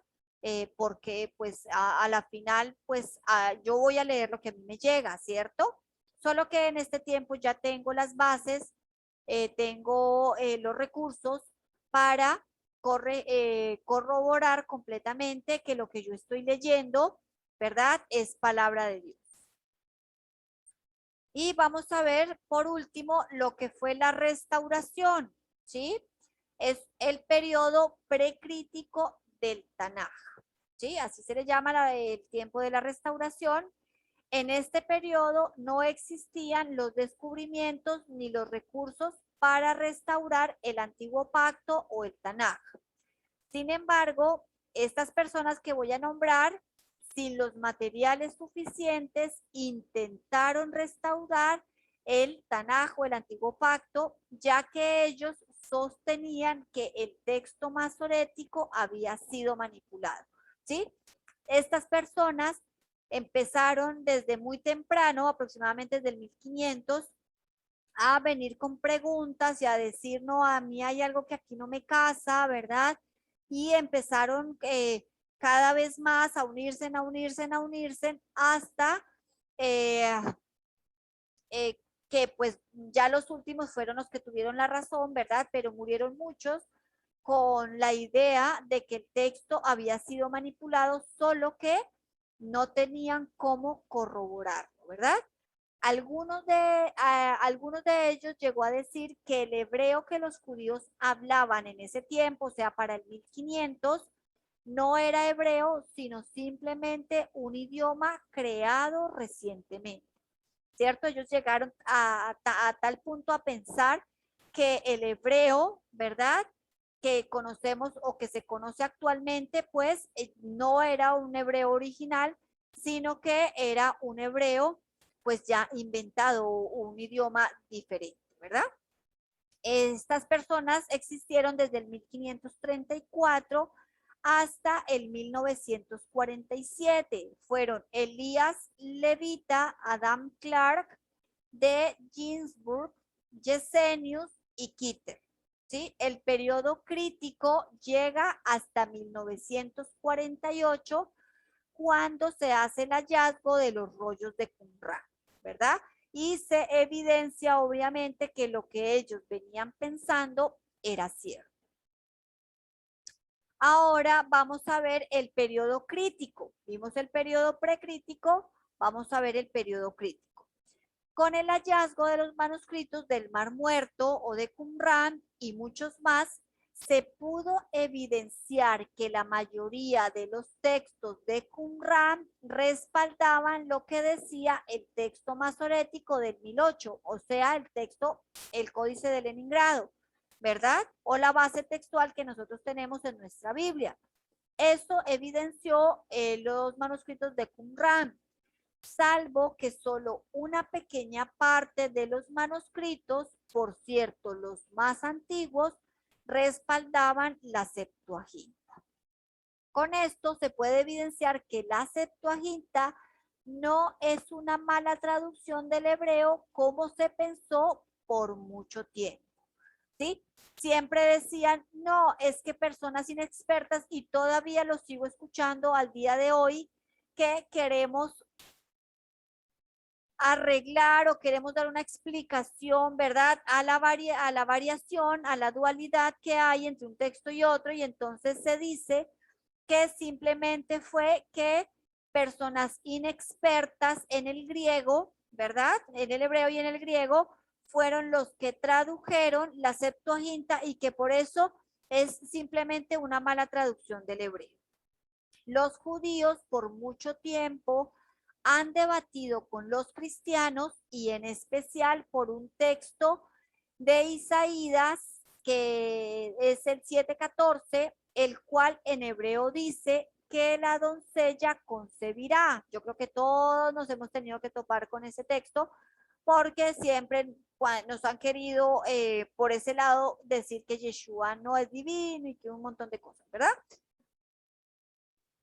Porque pues a la final, pues yo voy a leer lo que a mí me llega, ¿cierto? Solo que en este tiempo ya tengo las bases, tengo los recursos para corroborar completamente que lo que yo estoy leyendo, ¿verdad? Es palabra de Dios. Y vamos a ver por último lo que fue la restauración, ¿sí? Es el periodo precrítico del Tanaj, ¿sí? Así se le llama el tiempo de la restauración. En este periodo no existían los descubrimientos ni los recursos para restaurar el antiguo pacto o el Tanaj. Sin embargo, estas personas que voy a nombrar, sin los materiales suficientes, intentaron restaurar el Tanaj o el antiguo pacto, ya que ellos sostenían que el texto masorético había sido manipulado, ¿sí? Estas personas empezaron desde muy temprano, aproximadamente desde el 1500, a venir con preguntas y a decir, no, a mí hay algo que aquí no me casa, ¿verdad? Y empezaron cada vez más a unirse, hasta eh, que pues ya los últimos fueron los que tuvieron la razón, ¿verdad? Pero murieron muchos con la idea de que el texto había sido manipulado, solo que no tenían cómo corroborarlo, ¿verdad? Algunos de ellos llegó a decir que el hebreo que los judíos hablaban en ese tiempo, o sea, para el 1500, no era hebreo, sino simplemente un idioma creado recientemente, ¿cierto? Ellos llegaron a tal punto a pensar que el hebreo, ¿verdad? Que conocemos o que se conoce actualmente, pues no era un hebreo original, sino que era un hebreo pues ya inventado, un idioma diferente, ¿verdad? Estas personas existieron desde el 1534 hasta el 1947. Fueron Elías Levita, Adam Clark, de Ginsburg, Gesenius y Kitter. ¿Sí? El periodo crítico llega hasta 1948, cuando se hace el hallazgo de los rollos de Qumran, ¿verdad? Y se evidencia obviamente que lo que ellos venían pensando era cierto. Ahora vamos a ver el periodo crítico. Vimos el periodo precrítico, vamos a ver el periodo crítico. Con el hallazgo de los manuscritos del Mar Muerto o de Qumrán y muchos más, se pudo evidenciar que la mayoría de los textos de Qumrán respaldaban lo que decía el texto masorético del 1008, o sea, el texto, el Códice de Leningrado, ¿verdad? O la base textual que nosotros tenemos en nuestra Biblia. Esto evidenció los manuscritos de Qumrán, salvo que solo una pequeña parte de los manuscritos, por cierto, los más antiguos, respaldaban la Septuaginta. Con esto se puede evidenciar que la Septuaginta no es una mala traducción del hebreo como se pensó por mucho tiempo, ¿sí? Siempre decían, no, es que personas inexpertas, y todavía lo sigo escuchando al día de hoy, que queremos arreglar o queremos dar una explicación, ¿verdad? A la variación, a la dualidad que hay entre un texto y otro, y entonces se dice que simplemente fue que personas inexpertas en el griego, ¿verdad? En el hebreo y en el griego, fueron los que tradujeron la Septuaginta y que por eso es simplemente una mala traducción del hebreo. Los judíos por mucho tiempo han debatido con los cristianos y en especial por un texto de Isaías que es el 7:14, el cual en hebreo dice que la doncella concebirá. Yo creo que todos nos hemos tenido que topar con ese texto porque siempre nos han querido por ese lado decir que Yeshua no es divino y que un montón de cosas, ¿verdad?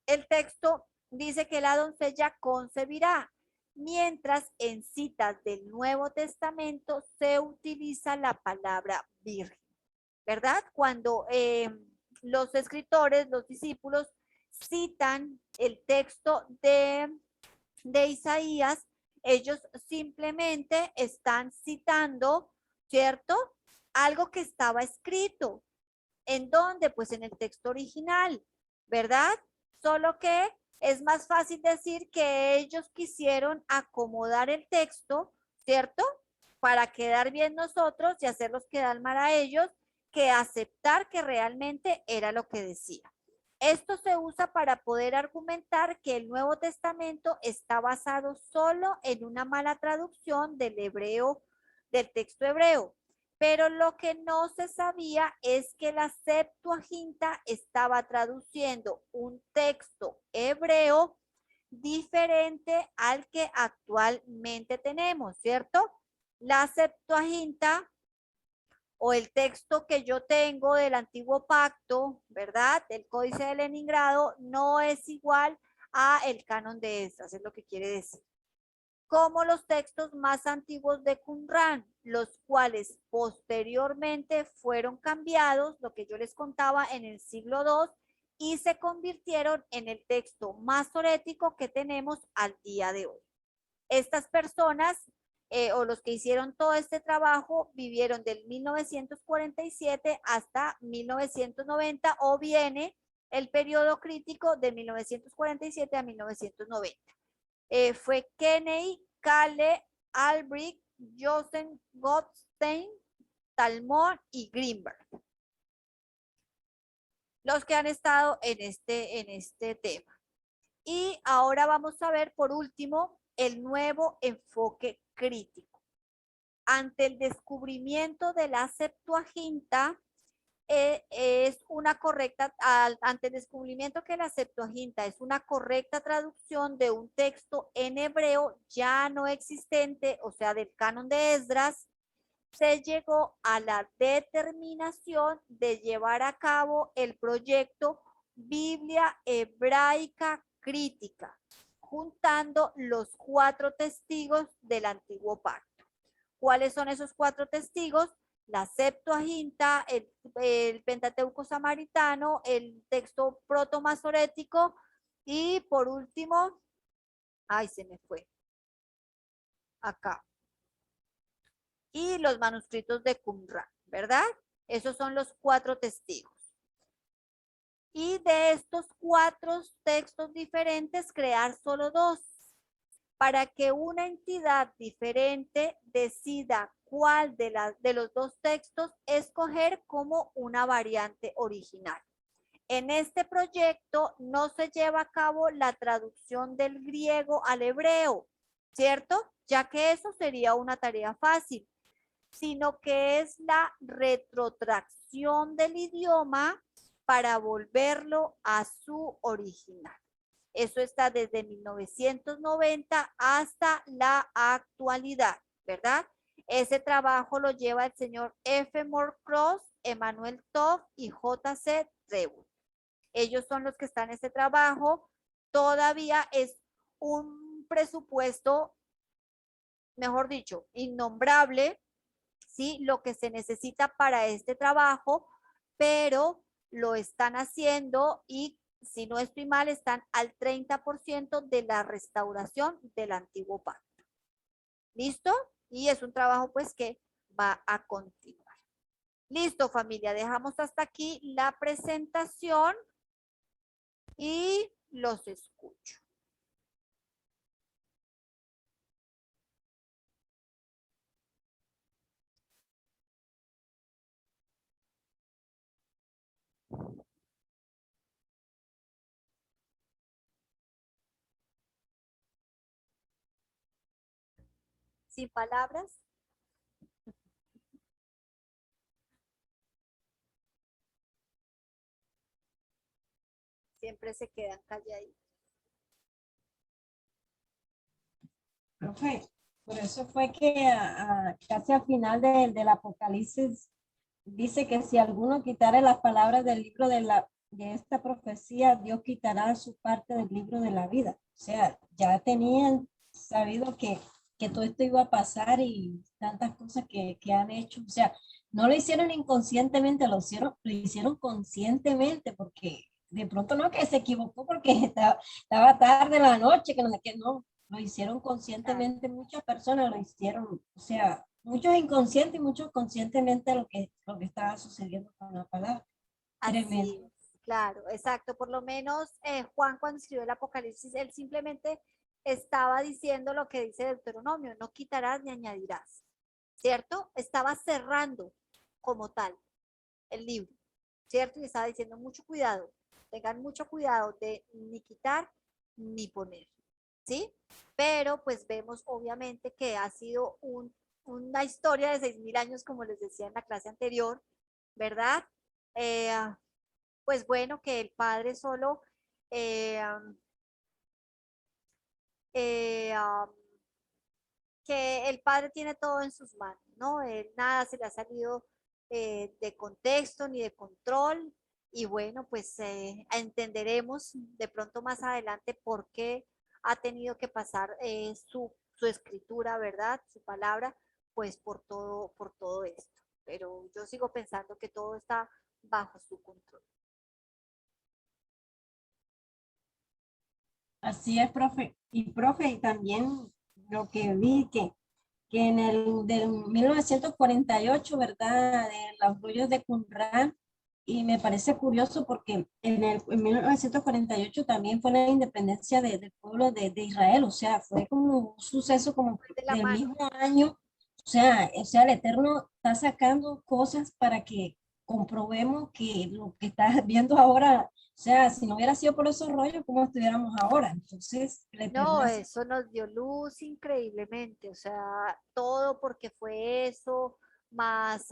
El texto dice que la doncella concebirá, mientras en citas del Nuevo Testamento se utiliza la palabra virgen, ¿verdad? Cuando los escritores, los discípulos, citan el texto de Isaías, ellos simplemente están citando, ¿cierto? Algo que estaba escrito. ¿En dónde? Pues en el texto original, ¿verdad? Solo que es más fácil decir que ellos quisieron acomodar el texto, ¿cierto? Para quedar bien nosotros y hacerlos quedar mal a ellos, que aceptar que realmente era lo que decía. Esto se usa para poder argumentar que el Nuevo Testamento está basado solo en una mala traducción del hebreo, del texto hebreo. Pero lo que no se sabía es que la Septuaginta estaba traduciendo un texto hebreo diferente al que actualmente tenemos, ¿cierto? La Septuaginta o el texto que yo tengo del antiguo pacto, ¿verdad? El Códice de Leningrado no es igual a el canon de Esdras, es lo que quiere decir. Como los textos más antiguos de Qumrán, los cuales posteriormente fueron cambiados, lo que yo les contaba, en el siglo II, y se convirtieron en el texto masorético que tenemos al día de hoy. Estas personas o los que hicieron todo este trabajo vivieron del 1947 hasta 1990, o viene el periodo crítico de 1947 a 1990. Fue Kenney, Kahle, Albrecht, Joseph Gottstein, Talmón y Greenberg, los que han estado en este tema. Y ahora vamos a ver por último el nuevo enfoque crítico. Ante el descubrimiento de la Septuaginta, ante el descubrimiento que la Septuaginta es una correcta traducción de un texto en hebreo ya no existente, o sea, del canon de Esdras, se llegó a la determinación de llevar a cabo el proyecto Biblia Hebraica Crítica, juntando los 4 testigos del antiguo pacto. ¿Cuáles son esos 4 testigos? La Septuaginta, el Pentateuco samaritano, el texto protomasorético y por último, ay, se me fue, acá, y los manuscritos de Qumrán, ¿verdad? Esos son los 4 testigos. Y de estos 4 textos diferentes, crear solo 2, para que una entidad diferente decida cuál de los dos textos escoger como una variante original. En este proyecto no se lleva a cabo la traducción del griego al hebreo, ¿cierto? Ya que eso sería una tarea fácil, sino que es la retrotracción del idioma para volverlo a su original. Eso está desde 1990 hasta la actualidad, ¿verdad? Ese trabajo lo lleva el señor F. Moore-Cross, Emmanuel Toff y J.C. Treuer. Ellos son los que están en este trabajo. Todavía es un presupuesto, mejor dicho, innombrable, ¿sí? Lo que se necesita para este trabajo, pero lo están haciendo y si no estoy mal, están al 30% de la restauración del antiguo pacto. ¿Listo? Y es un trabajo pues que va a continuar. Listo, familia, dejamos hasta aquí la presentación y los escucho. Sin palabras. Siempre se quedan calladitos. Profe, por eso fue que casi al final del Apocalipsis dice que si alguno quitara las palabras del libro de esta profecía, Dios quitará su parte del libro de la vida. O sea, ya tenían sabido que todo esto iba a pasar y tantas cosas que han hecho. O sea, no lo hicieron inconscientemente, lo hicieron conscientemente, porque de pronto no que se equivocó porque estaba tarde en la noche, que no sé qué, no, lo hicieron conscientemente, muchas personas lo hicieron, o sea, muchos inconscientes y muchos conscientemente lo que estaba sucediendo con la palabra. Así Tremendo. es, claro, exacto. Por lo menos Juan cuando escribió el Apocalipsis, él simplemente estaba diciendo lo que dice Deuteronomio, no quitarás ni añadirás, ¿cierto? Estaba cerrando como tal el libro, ¿cierto? Y estaba diciendo mucho cuidado, tengan mucho cuidado de ni quitar ni poner, ¿sí? Pero pues vemos obviamente que ha sido una historia de 6.000 años, como les decía en la clase anterior, ¿verdad? Eh, pues bueno, que el Padre solo eh, eh, que el Padre tiene todo en sus manos, ¿no? Nada se le ha salido de contexto ni de control y bueno, pues entenderemos de pronto más adelante por qué ha tenido que pasar su escritura, ¿verdad? Su palabra, pues por todo esto. Pero yo sigo pensando que todo está bajo su control. Así es, profe. Y también lo que vi que en el del 1948, ¿verdad? De los rollos de Qumran, y me parece curioso porque en 1948 también fue la independencia del pueblo de Israel, o sea, fue como un suceso como De la del mano. mismo año, o sea, el Eterno está sacando cosas para que comprobemos que lo que estás viendo ahora, o sea, si no hubiera sido por esos rollos, ¿cómo estuviéramos ahora? Entonces, el Eterno No, hace. eso nos dio luz increíblemente, o sea, todo porque fue eso, más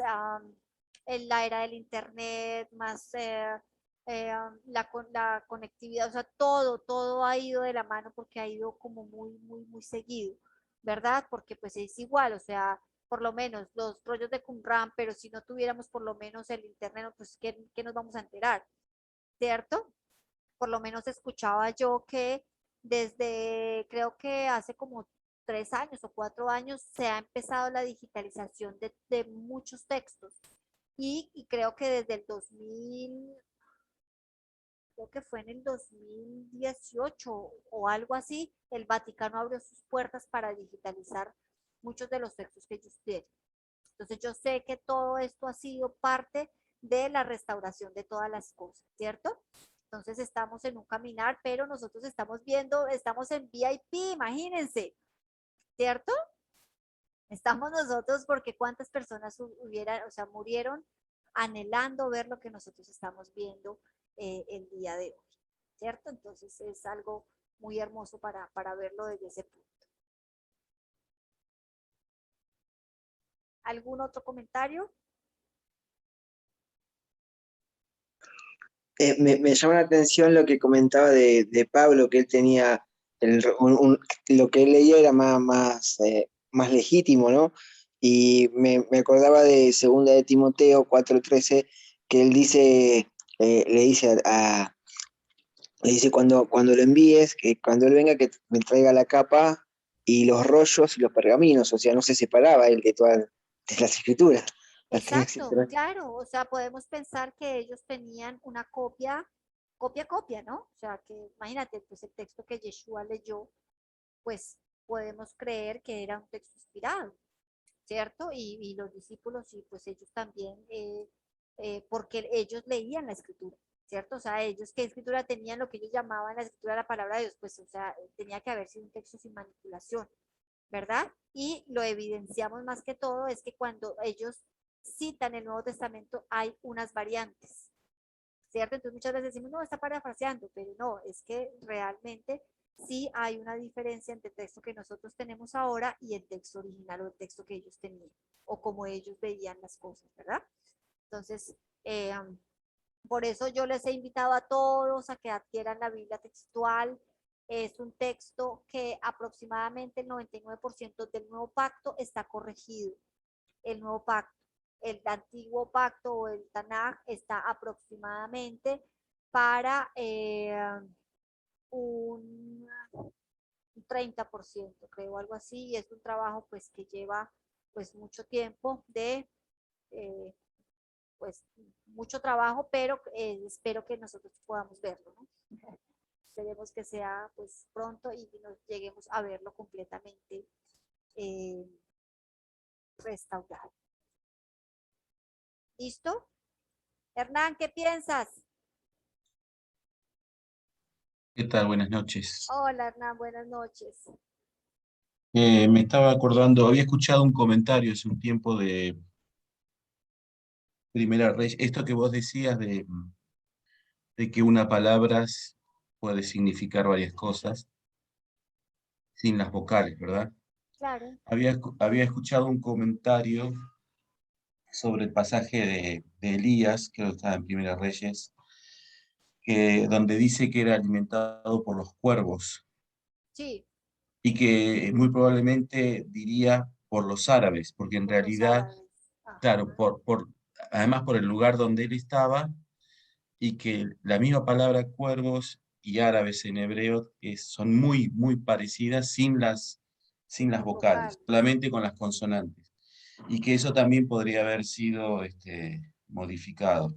en la era del internet, más la conectividad, o sea, todo ha ido de la mano porque ha ido como muy seguido, ¿verdad? Porque pues es igual, o sea, por lo menos los rollos de Qumran, pero si no tuviéramos por lo menos el internet, pues ¿qué nos vamos a enterar? ¿Cierto? Por lo menos escuchaba yo que desde, creo que hace como 3 años o 4 años, se ha empezado la digitalización de muchos textos. Y creo que desde el 2000, creo que fue en el 2018 o algo así, el Vaticano abrió sus puertas para digitalizar muchos de los textos que ellos tienen. Entonces yo sé que todo esto ha sido parte de la restauración de todas las cosas, ¿cierto? Entonces estamos en un caminar, pero nosotros estamos viendo, estamos en VIP, imagínense, ¿cierto? Estamos nosotros porque cuántas personas hubieran, o sea, murieron anhelando ver lo que nosotros estamos viendo el día de hoy, ¿cierto? Entonces es algo muy hermoso para verlo desde ese punto. ¿Algún otro comentario? Me llama la atención lo que comentaba de Pablo, que él tenía, lo que él leía era más legítimo, ¿no? Y me acordaba de segunda de Timoteo 4:13, que él dice, le dice le dice cuando lo envíes, que cuando él venga, que me traiga la capa y los rollos y los pergaminos, o sea, no se separaba él de todas de las escrituras. Las tenía Exacto, escrituras. claro, o sea, podemos pensar que ellos tenían una copia, ¿no? O sea, que imagínate, pues el texto que Yeshua leyó, pues podemos creer que era un texto inspirado, ¿cierto? Y los discípulos, y pues ellos también, porque ellos leían la escritura, ¿cierto? O sea, ellos qué escritura tenían, lo que ellos llamaban la escritura de la palabra de Dios, pues, o sea, tenía que haber sido un texto sin manipulación, ¿verdad? Y lo evidenciamos más que todo es que cuando ellos citan el Nuevo Testamento hay unas variantes, ¿cierto? Entonces muchas veces decimos, no, está parafraseando, pero no, es que realmente sí hay una diferencia entre el texto que nosotros tenemos ahora y el texto original o el texto que ellos tenían, o como ellos veían las cosas, ¿verdad? Entonces, por eso yo les he invitado a todos a que adquieran la Biblia textual. Es un texto que aproximadamente el 99% del nuevo pacto está corregido. El nuevo pacto, el antiguo pacto o el Tanaj está aproximadamente para un 30%, creo, algo así, y es un trabajo pues que lleva pues mucho tiempo de eh, pues mucho trabajo, pero espero que nosotros podamos verlo, ¿no? Esperemos que sea pues pronto y nos lleguemos a verlo completamente eh, restaurado. ¿Listo? Hernán, ¿qué piensas? ¿Qué tal? Buenas noches. Hola, Hernán, buenas noches. Me estaba acordando, había escuchado un comentario hace un tiempo de Primera Reyes, esto que vos decías de que una palabra puede significar varias cosas sin las vocales, ¿verdad? Claro, Había escuchado un comentario sobre el pasaje de Elías, que está en Primera Reyes, donde dice que era alimentado por los cuervos sí, y que muy probablemente diría por los árabes, porque en por los realidad, árabes. Ajá, claro, además por el lugar donde él estaba, y que la misma palabra cuervos y árabes en hebreo son muy, muy parecidas sin las sin vocales, vocal. solamente con las consonantes, y que eso también podría haber sido modificado.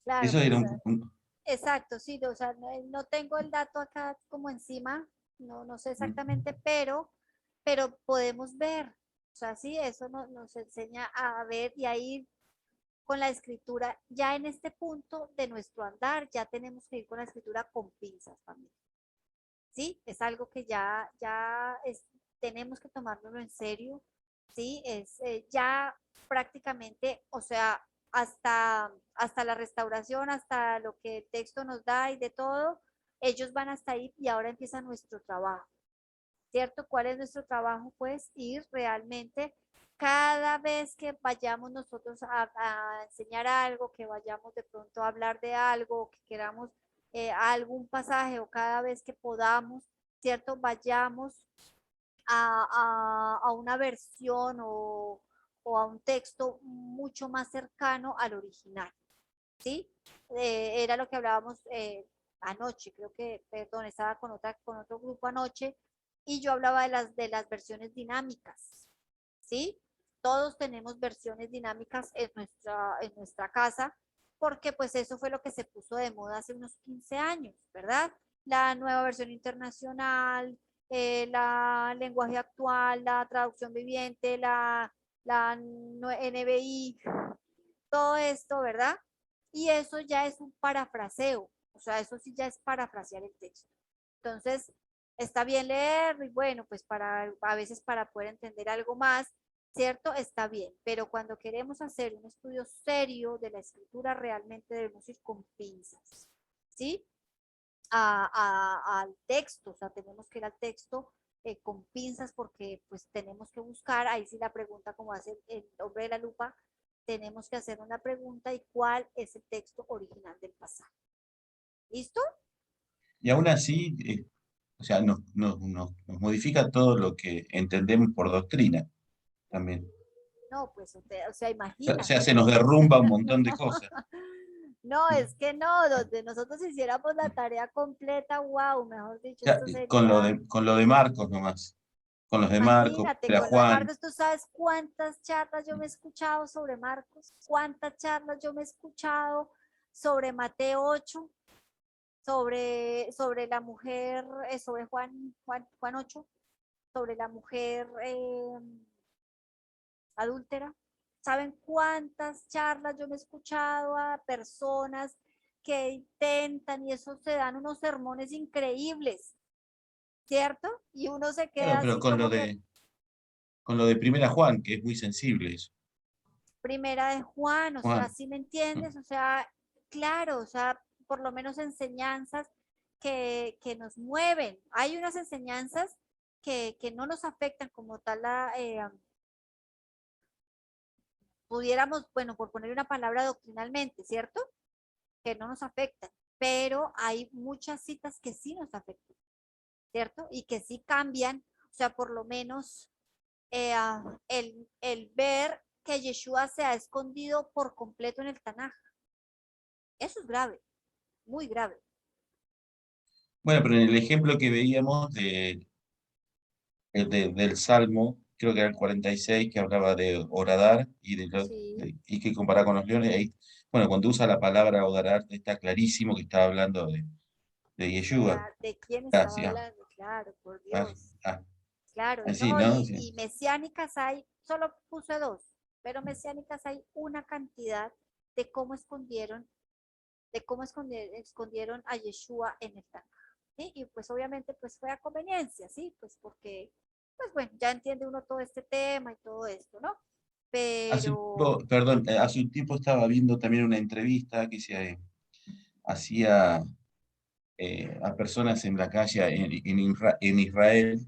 Claro, Eso era pues un. exacto, sí, o sea, no tengo el dato acá como encima, no sé exactamente, pero podemos ver, o sea, sí, eso nos enseña a ver y a ir con la escritura, ya en este punto de nuestro andar, ya tenemos que ir con la escritura con pinzas también, ¿sí? Es algo que tenemos que tomárnoslo en serio, ¿sí? Es ya prácticamente, o sea, hasta la restauración, hasta lo que el texto nos da y de todo, ellos van hasta ahí y ahora empieza nuestro trabajo, ¿cierto? ¿Cuál es nuestro trabajo? Pues ir realmente cada vez que vayamos nosotros a enseñar algo, que vayamos de pronto a hablar de algo, que queramos algún pasaje o cada vez que podamos, ¿cierto? Vayamos a una versión o a un texto mucho más cercano al original, ¿sí? Era lo que hablábamos anoche, creo que, perdón, estaba con otro grupo anoche y yo hablaba de las versiones dinámicas, ¿sí? Todos tenemos versiones dinámicas en nuestra casa porque pues eso fue lo que se puso de moda hace unos 15 años, ¿verdad? La nueva versión internacional, la lenguaje actual, la traducción viviente, la NBI, todo esto, ¿verdad? Y eso ya es un parafraseo, O sea, eso sí ya es parafrasear el texto. Entonces, está bien leerlo y bueno, pues a veces para poder entender algo más, ¿cierto? Está bien, pero cuando queremos hacer un estudio serio de la escritura, realmente debemos ir con pinzas, ¿sí? Al texto, o sea, tenemos que ir al texto con pinzas porque pues tenemos que buscar, ahí sí la pregunta como hace el hombre de la lupa, tenemos que hacer una pregunta y cuál es el texto original del pasaje. ¿Listo? Y aún así, o sea, nos modifica todo lo que entendemos por doctrina también. No, pues, o sea, O sea, imagínate. se nos derrumba un montón de cosas. No, es que no, donde nosotros hiciéramos la tarea completa, wow, mejor dicho, Ya, esto sería, con lo de Marcos nomás. Con los de Marcos, imagínate, era con lo de Juan. Marcos, tú sabes cuántas charlas yo me he escuchado sobre Marcos, cuántas charlas yo me he escuchado sobre Mateo 8, sobre la mujer, sobre Juan 8, sobre la mujer adúltera. ¿Saben cuántas charlas yo me he escuchado a personas que intentan y eso se dan unos sermones increíbles, ¿cierto? Y uno se Claro, queda pero así con lo como que de Primera Juan, que es muy sensible eso. primera de Juan, o sea, Juan. ¿sí me entiendes? O sea, claro, o sea, por lo menos enseñanzas que nos mueven. Hay unas enseñanzas que no nos afectan como tal pudiéramos, bueno, por poner una palabra doctrinalmente, ¿cierto? Que no nos afectan, pero hay muchas citas que sí nos afectan, ¿cierto? Y que sí cambian, o sea, por lo menos el ver que Yeshua se ha escondido por completo en el Tanaj. Eso es grave, muy grave. Bueno, pero en el ejemplo que veíamos del Salmo, creo que era el 46, que hablaba de oradar Sí. y que comparaba con los leones, ahí, bueno, cuando usa la palabra oradar, está clarísimo que está hablando de Yeshua. ¿De quién estaba Así, ah, hablando? Claro, por ah, Dios. ah, Claro, y así, no, ¿no? Sí. y mesiánicas hay, solo puse dos, pero mesiánicas hay una cantidad de cómo escondieron escondieron a Yeshua en el Tanaj, ¿sí? Y pues obviamente pues fue a conveniencia, ¿sí? Pues porque, pues bueno, ya entiende uno todo este tema y todo esto, ¿no? Pero, Perdón, hace un tiempo estaba viendo también una entrevista que se hacía a personas en la calle en Israel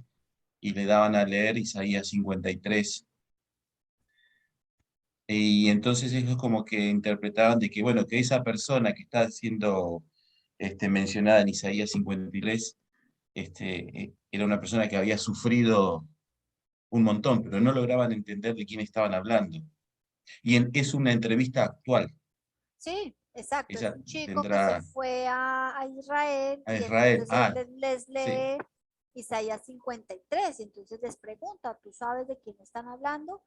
y le daban a leer Isaías 53. Y entonces ellos como que interpretaban de que, bueno, que esa persona que está siendo mencionada en Isaías 53 era una persona que había sufrido un montón, pero no lograban entender de quién estaban hablando. Y es una entrevista actual. sí, exacto, es Ella un chico que se tendrá fue a Israel a y Israel. entonces él Ah, les sí. lee Isaías 53 y entonces les pregunta, ¿tú sabes de quién están hablando?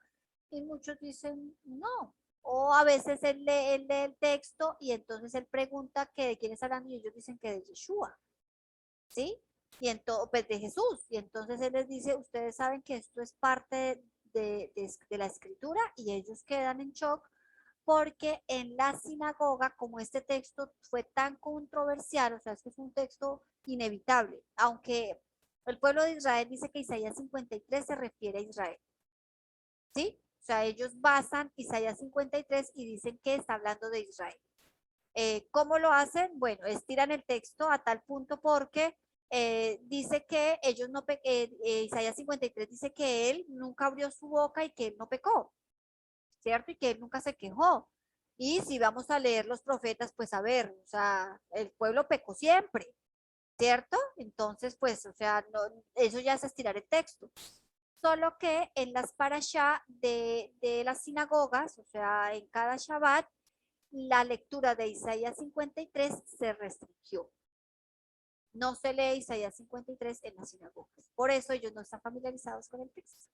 Y muchos dicen no. O a veces él lee el texto y entonces él pregunta que de quién está hablando y ellos dicen que de Yeshua, ¿sí? Y entonces, pues de Jesús. Y entonces él les dice, ustedes saben que esto es parte de la escritura y ellos quedan en shock porque en la sinagoga, como este texto fue tan controversial, o sea, es que es un texto inevitable, aunque el pueblo de Israel dice que Isaías 53 se refiere a Israel, ¿sí? O sea, ellos basan Isaías 53 y dicen que está hablando de Israel. ¿Cómo lo hacen? Bueno, estiran el texto a tal punto porque dice que ellos no, Isaías 53 dice que él nunca abrió su boca y que él no pecó, ¿cierto? Y que él nunca se quejó. Y si vamos a leer los profetas, pues a ver, o sea, el pueblo pecó siempre, ¿cierto? Entonces, pues, o sea, no, eso ya es estirar el texto. Solo que en las parashá de las sinagogas, o sea, en cada Shabbat, la lectura de Isaías 53 se restringió. No se lee Isaías 53 en las sinagogas. Por eso ellos no están familiarizados con el texto.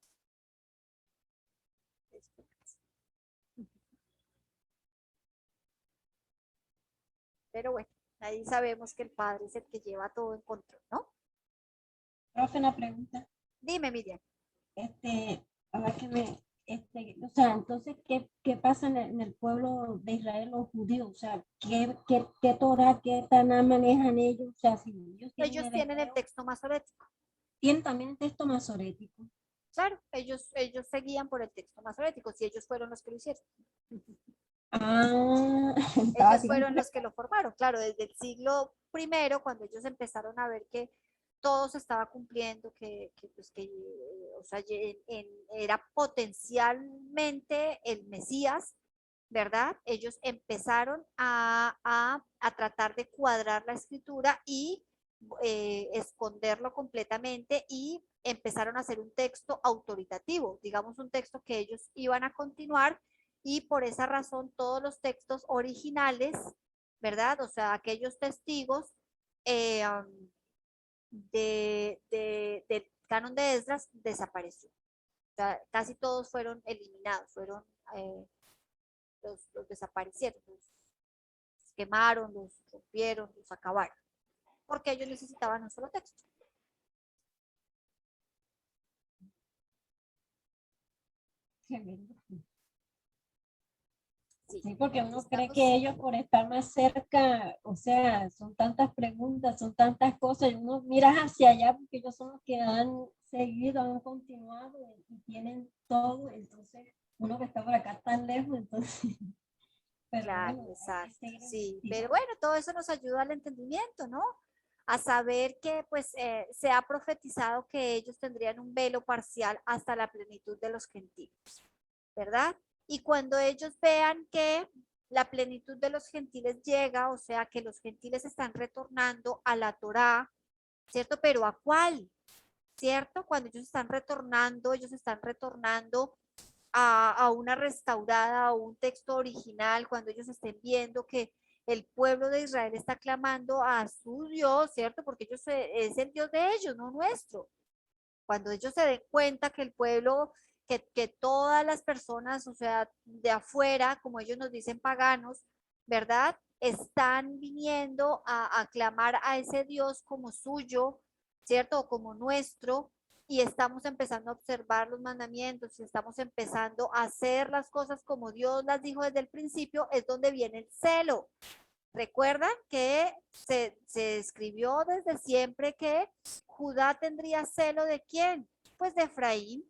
Pero bueno, ahí sabemos que el Padre es el que lleva todo en control, ¿no? Profe, una pregunta. Dime, Miriam. Ahora que me, sea, entonces, ¿qué pasa en el pueblo de Israel, los judíos? O sea, ¿qué Torah, qué Taná manejan ellos? O sea, si ellos tienen Ellos el tienen el hebreo, texto masorético. tienen también el texto masorético. Claro, ellos se guían por el texto masorético, si ellos fueron los que lo hicieron. Ah, estaba Ellos haciendo fueron los que lo formaron. Claro, desde el siglo primero, cuando ellos empezaron a ver que todo se estaba cumpliendo, o sea, era potencialmente el Mesías, ¿verdad? Ellos empezaron a tratar de cuadrar la escritura y esconderlo completamente y empezaron a hacer un texto autoritativo, digamos un texto que ellos iban a continuar y por esa razón todos los textos originales, ¿verdad? O sea, aquellos testigos del canon de Esdras desapareció. O sea, casi todos fueron eliminados, eh, los desaparecieron, los quemaron, los rompieron, los acabaron, porque ellos necesitaban un solo texto. tremendo. Sí, Sí, porque uno cree estamos, que ellos por estar más cerca, o sea, son tantas preguntas, son tantas cosas, y uno mira hacia allá porque ellos son los que han seguido, han continuado y tienen todo, entonces uno que está por acá tan lejos, entonces, pero claro, bueno, hay que exacto, seguir sí, pero investigando. bueno, todo eso nos ayuda al entendimiento, ¿no? A saber que pues se ha profetizado que ellos tendrían un velo parcial hasta la plenitud de los gentiles, ¿verdad? Y cuando ellos vean que la plenitud de los gentiles llega, o sea, que los gentiles están retornando a la Torá, ¿cierto? Pero ¿a cuál? ¿Cierto? Cuando ellos están retornando a una restaurada, a un texto original, cuando ellos estén viendo que el pueblo de Israel está clamando a su Dios, ¿cierto? Porque ellos es el Dios de ellos, no nuestro. Cuando ellos se den cuenta que el pueblo, que todas las personas, o sea, de afuera, como ellos nos dicen paganos, ¿verdad? Están viniendo a clamar a ese Dios como suyo, ¿cierto? O como nuestro, y estamos empezando a observar los mandamientos y estamos empezando a hacer las cosas como Dios las dijo desde el principio, es donde viene el celo. Recuerdan que se escribió desde siempre que Judá tendría celo de quién? Pues de Efraín,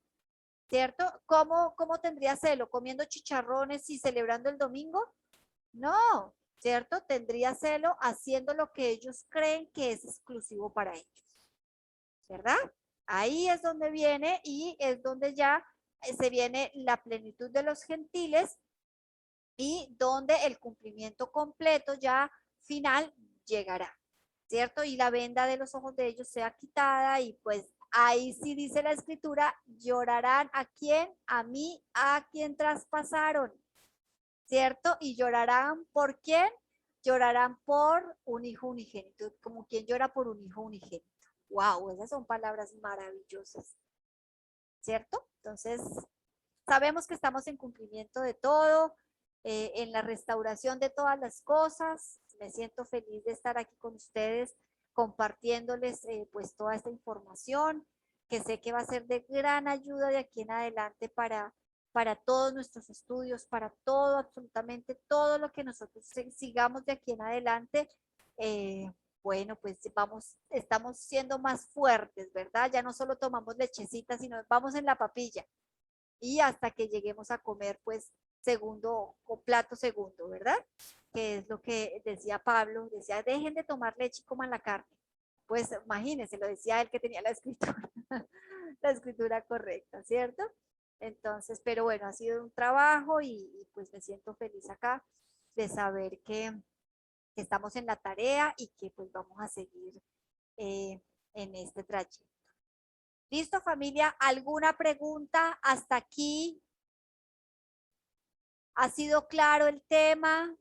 ¿cierto? ¿Cómo tendría celo? ¿Comiendo chicharrones y celebrando el domingo? No, ¿cierto? Tendría celo haciendo lo que ellos creen que es exclusivo para ellos, ¿verdad? Ahí es donde viene y es donde ya se viene la plenitud de los gentiles y donde el cumplimiento completo ya final llegará, ¿cierto? Y la venda de los ojos de ellos sea quitada y pues ahí sí dice la escritura, llorarán a quién, a mí, a quien traspasaron, ¿cierto? Y llorarán por quién, llorarán por un hijo unigénito, como quien llora por un hijo unigénito. Wow, esas son palabras maravillosas, ¿cierto? Entonces, sabemos que estamos en cumplimiento de todo, en la restauración de todas las cosas. Me siento feliz de estar aquí con ustedes compartiéndoles pues toda esta información que sé que va a ser de gran ayuda de aquí en adelante para todos nuestros estudios, para todo, absolutamente todo lo que nosotros sigamos de aquí en adelante. Eh, bueno, pues estamos siendo más fuertes, ¿verdad? Ya no solo tomamos lechecita, sino vamos en la papilla y hasta que lleguemos a comer pues segundo o plato segundo, ¿verdad? Que es lo que decía Pablo, decía, dejen de tomar leche y coman la carne. Pues imagínense, lo decía él que tenía la escritura, la escritura correcta, ¿cierto? Entonces, pero bueno, ha sido un trabajo y pues me siento feliz acá de saber que estamos en la tarea y que pues vamos a seguir eh, en este trayecto. ¿Listo, familia? ¿Alguna pregunta hasta aquí? ¿Ha sido claro el tema?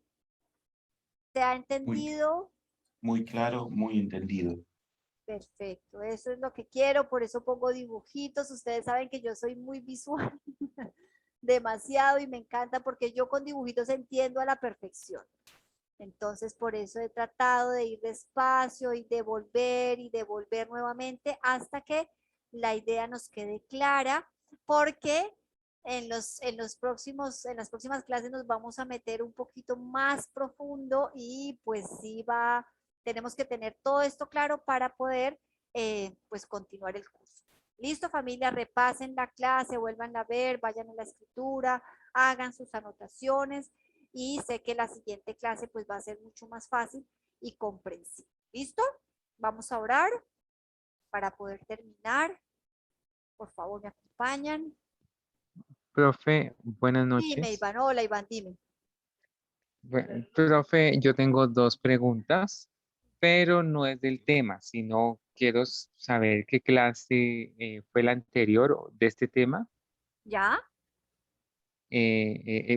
¿Se ha Muy, entendido? muy claro, muy entendido. Perfecto, eso es lo que quiero, por eso pongo dibujitos. Ustedes saben que yo soy muy visual, demasiado y me encanta porque yo con dibujitos entiendo a la perfección. Entonces, por eso he tratado de ir despacio y devolver nuevamente hasta que la idea nos quede clara, porque en las próximas clases nos vamos a meter un poquito más profundo y pues sí tenemos que tener todo esto claro para poder pues continuar el curso. Listo, familia, repasen la clase, vuelvan a ver, vayan a la escritura, hagan sus anotaciones y sé que la siguiente clase pues va a ser mucho más fácil y comprensible. ¿Listo? Vamos a orar para poder terminar. Por favor, me acompañan. Profe, buenas Dime, noches. Iván. Hola, Iván, dime. Bueno, profe, yo tengo dos preguntas, pero no es del tema, sino quiero saber qué clase fue la anterior de este tema. ¿Ya?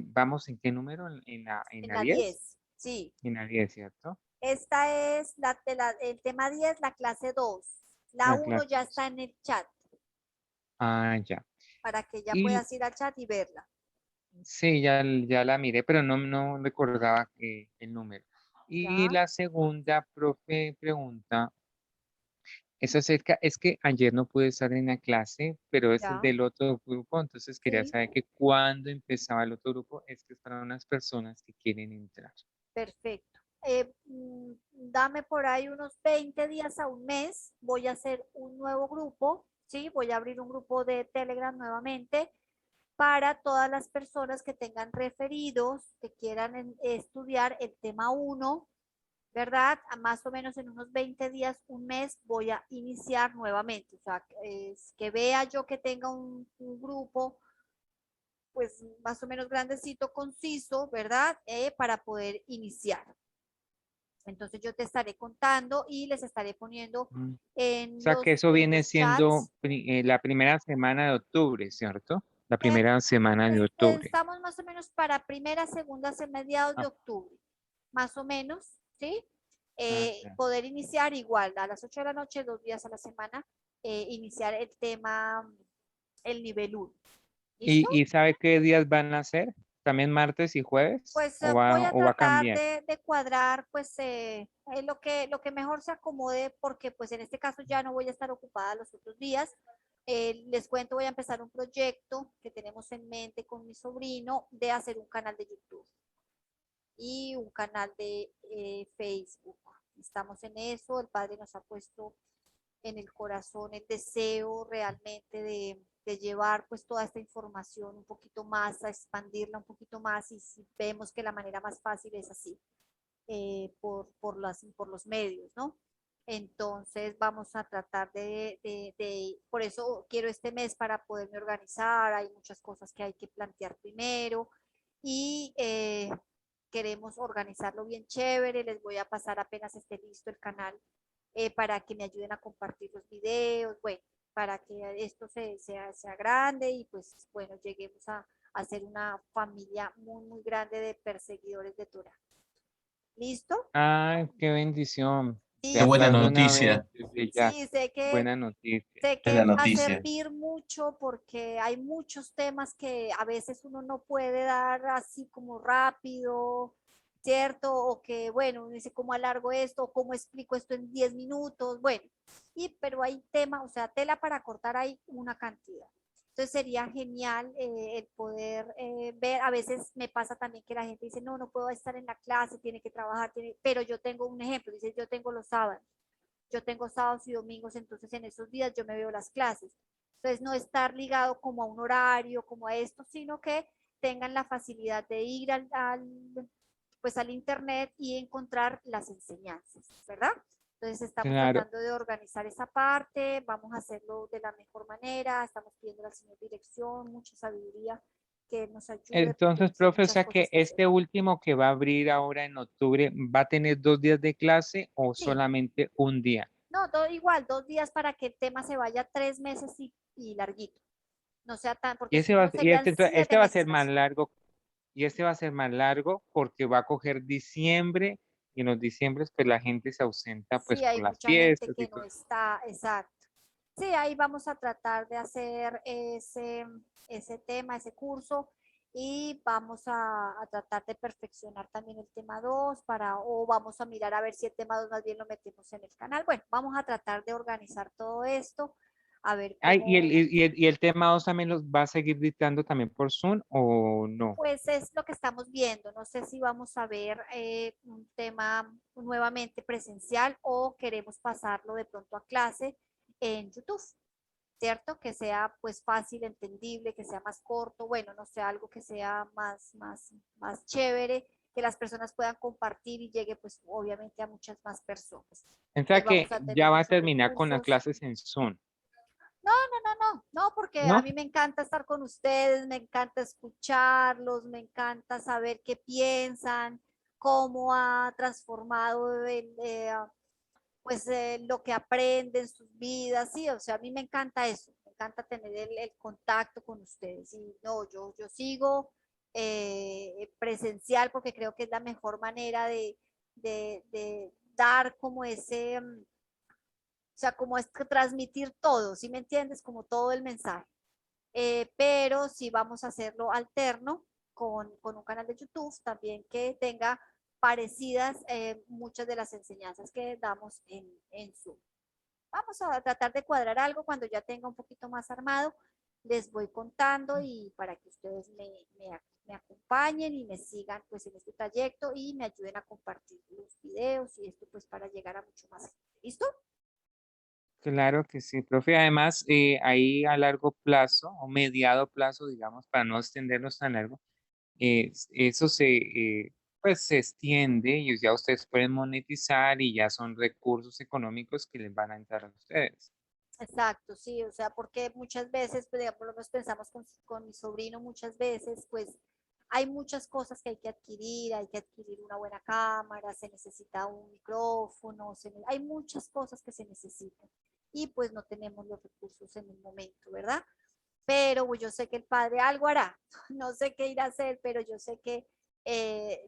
¿Vamos en qué número? En En la la 10? 10. Sí. En la 10, ¿cierto? Esta es el tema 10, la clase 2. La La 1 clase ya 2. está en el chat Ah, ya. para que ya Y puedas ir al chat y verla. sí, ya la miré, pero no recordaba el número. Y ¿Ya? la segunda, profe, pregunta. Es que ayer no pude estar en la clase, pero es el ¿Ya? del otro grupo, entonces quería Sí. saber que cuando empezaba el otro grupo, es que es para unas personas que quieren entrar. Perfecto. Dame por ahí unos 20 días a un mes. Voy a hacer un nuevo grupo, ¿sí? Voy a abrir un grupo de Telegram nuevamente para todas las personas que tengan referidos, que quieran estudiar el tema 1, ¿verdad? A más o menos en unos 20 días, un mes, voy a iniciar nuevamente. O sea, es que vea yo que tenga un grupo, pues más o menos grandecito, conciso, ¿verdad? Para poder iniciar. Entonces yo te estaré contando y les estaré poniendo Mm. O en sea que eso en viene los siendo chats. la primera semana de octubre, ¿cierto? La Eh, primera semana de octubre. Estamos más o menos para primera, segunda, mediados de Ah, octubre, más o menos, ¿sí? ya. Poder iniciar igual a las 8 de la noche, 2 días a la semana, iniciar el tema, el nivel 1. ¿Listo? ¿Y sabe qué días van a ser? ¿También martes y jueves? Pues voy a O va a tratar cambiar? de cuadrar pues lo que mejor se acomode porque pues en este caso ya no voy a estar ocupada los otros días. Les cuento, voy a empezar un proyecto que tenemos en mente con mi sobrino de hacer un canal de YouTube y un canal de Facebook. Estamos en eso, el padre nos ha puesto en el corazón el deseo realmente de llevar pues toda esta información un poquito más, a expandirla un poquito más y si vemos que la manera más fácil es así, por los medios, ¿no? Entonces vamos a tratar por eso quiero este mes para poderme organizar, hay muchas cosas que hay que plantear primero y queremos organizarlo bien chévere, les voy a pasar apenas esté listo el canal para que me ayuden a compartir los videos, bueno, para que esto sea grande y pues bueno, lleguemos a ser una familia muy, muy grande de perseguidores de Torah. ¿Listo? Ay, qué bendición. Te Qué Sí, buena sé aplaudo una vez noticia, desde ya. sí, Buena noticia. sé es que la va a noticia. servir mucho porque hay muchos temas que a veces uno no puede dar así como rápido, ¿cierto? O que, bueno, uno dice cómo alargo esto, o cómo explico esto en 10 minutos, bueno, pero hay tema, o sea, tela para cortar hay una cantidad. Entonces sería genial el poder ver, a veces me pasa también que la gente dice, no, no puedo estar en la clase, tiene que trabajar, pero yo tengo un ejemplo, dice, yo tengo los sábados, yo tengo sábados y domingos, entonces en esos días yo me veo las clases. Entonces no estar ligado como a un horario, como a esto, sino que tengan la facilidad de ir pues al internet y encontrar las enseñanzas, ¿verdad? Entonces estamos Claro. tratando de organizar esa parte, vamos a hacerlo de la mejor manera, estamos pidiendo al Señor dirección, mucha sabiduría, que nos ayude porque Entonces, pues, hay profe, o muchas sea que cosas que hacer. este último que va a abrir ahora en octubre, ¿va a tener 2 días de clase o Sí, solamente un día? no, todo igual, 2 días para que el tema se vaya 3 meses y larguito. No sea tan, Y porque si ese va, no y serían siete este va a meses ser más casi. largo, y este va a ser más largo porque va a coger diciembre, y en los diciembres pues la gente se ausenta pues Sí, por hay las mucha gente fiestas y que no todo. está, exacto. Sí, ahí vamos a tratar de hacer ese tema, ese curso, y vamos a tratar de perfeccionar también el tema 2 o vamos a mirar a ver si el tema 2 más bien lo metemos en el canal. Bueno, vamos a tratar de organizar todo esto. a ver Ay, cómo, y el tema 2 también los va a seguir dictando también por Zoom o no? pues es lo que estamos viendo. No sé si vamos a ver un tema nuevamente presencial o queremos pasarlo de pronto a clase en YouTube, ¿cierto? Que sea pues fácil, entendible, que sea más corto, bueno, no sé, algo que sea más chévere, que las personas puedan compartir y llegue pues obviamente a muchas más personas. O sea Entonces que vamos a ya tener va a muchos terminar con las recursos. clases en Zoom, No, porque a ¿no? mí me encanta estar con ustedes, me encanta escucharlos, me encanta saber qué piensan, cómo ha transformado pues lo que aprenden sus vidas, sí, o sea, a mí me encanta eso, me encanta tener el contacto con ustedes. Y no, yo sigo presencial porque creo que es la mejor manera de dar como ese, o sea, como es que transmitir todo, ¿sí me entiendes? Como todo el mensaje. Pero sí vamos a hacerlo alterno con un canal de YouTube también que tenga parecidas muchas de las enseñanzas que damos en Zoom. Vamos a tratar de cuadrar algo cuando ya tenga un poquito más armado. Les voy contando y para que ustedes me acompañen y me sigan pues en este trayecto y me ayuden a compartir los videos y esto pues para llegar a mucho más gente. ¿Listo? Claro que sí, profe. Además, ahí a largo plazo o mediado plazo, digamos, para no extendernos tan largo, eso pues se extiende y ya ustedes pueden monetizar y ya son recursos económicos que les van a entrar a ustedes. Exacto, sí, o sea, porque muchas veces, pues, digamos, lo que pensamos con mi sobrino, muchas veces, pues, hay muchas cosas que hay que adquirir una buena cámara, se necesita un micrófono, hay muchas cosas que se necesitan y pues no tenemos los recursos en el momento, ¿verdad? Pero yo sé que el padre algo hará, no sé qué irá a hacer, pero yo sé que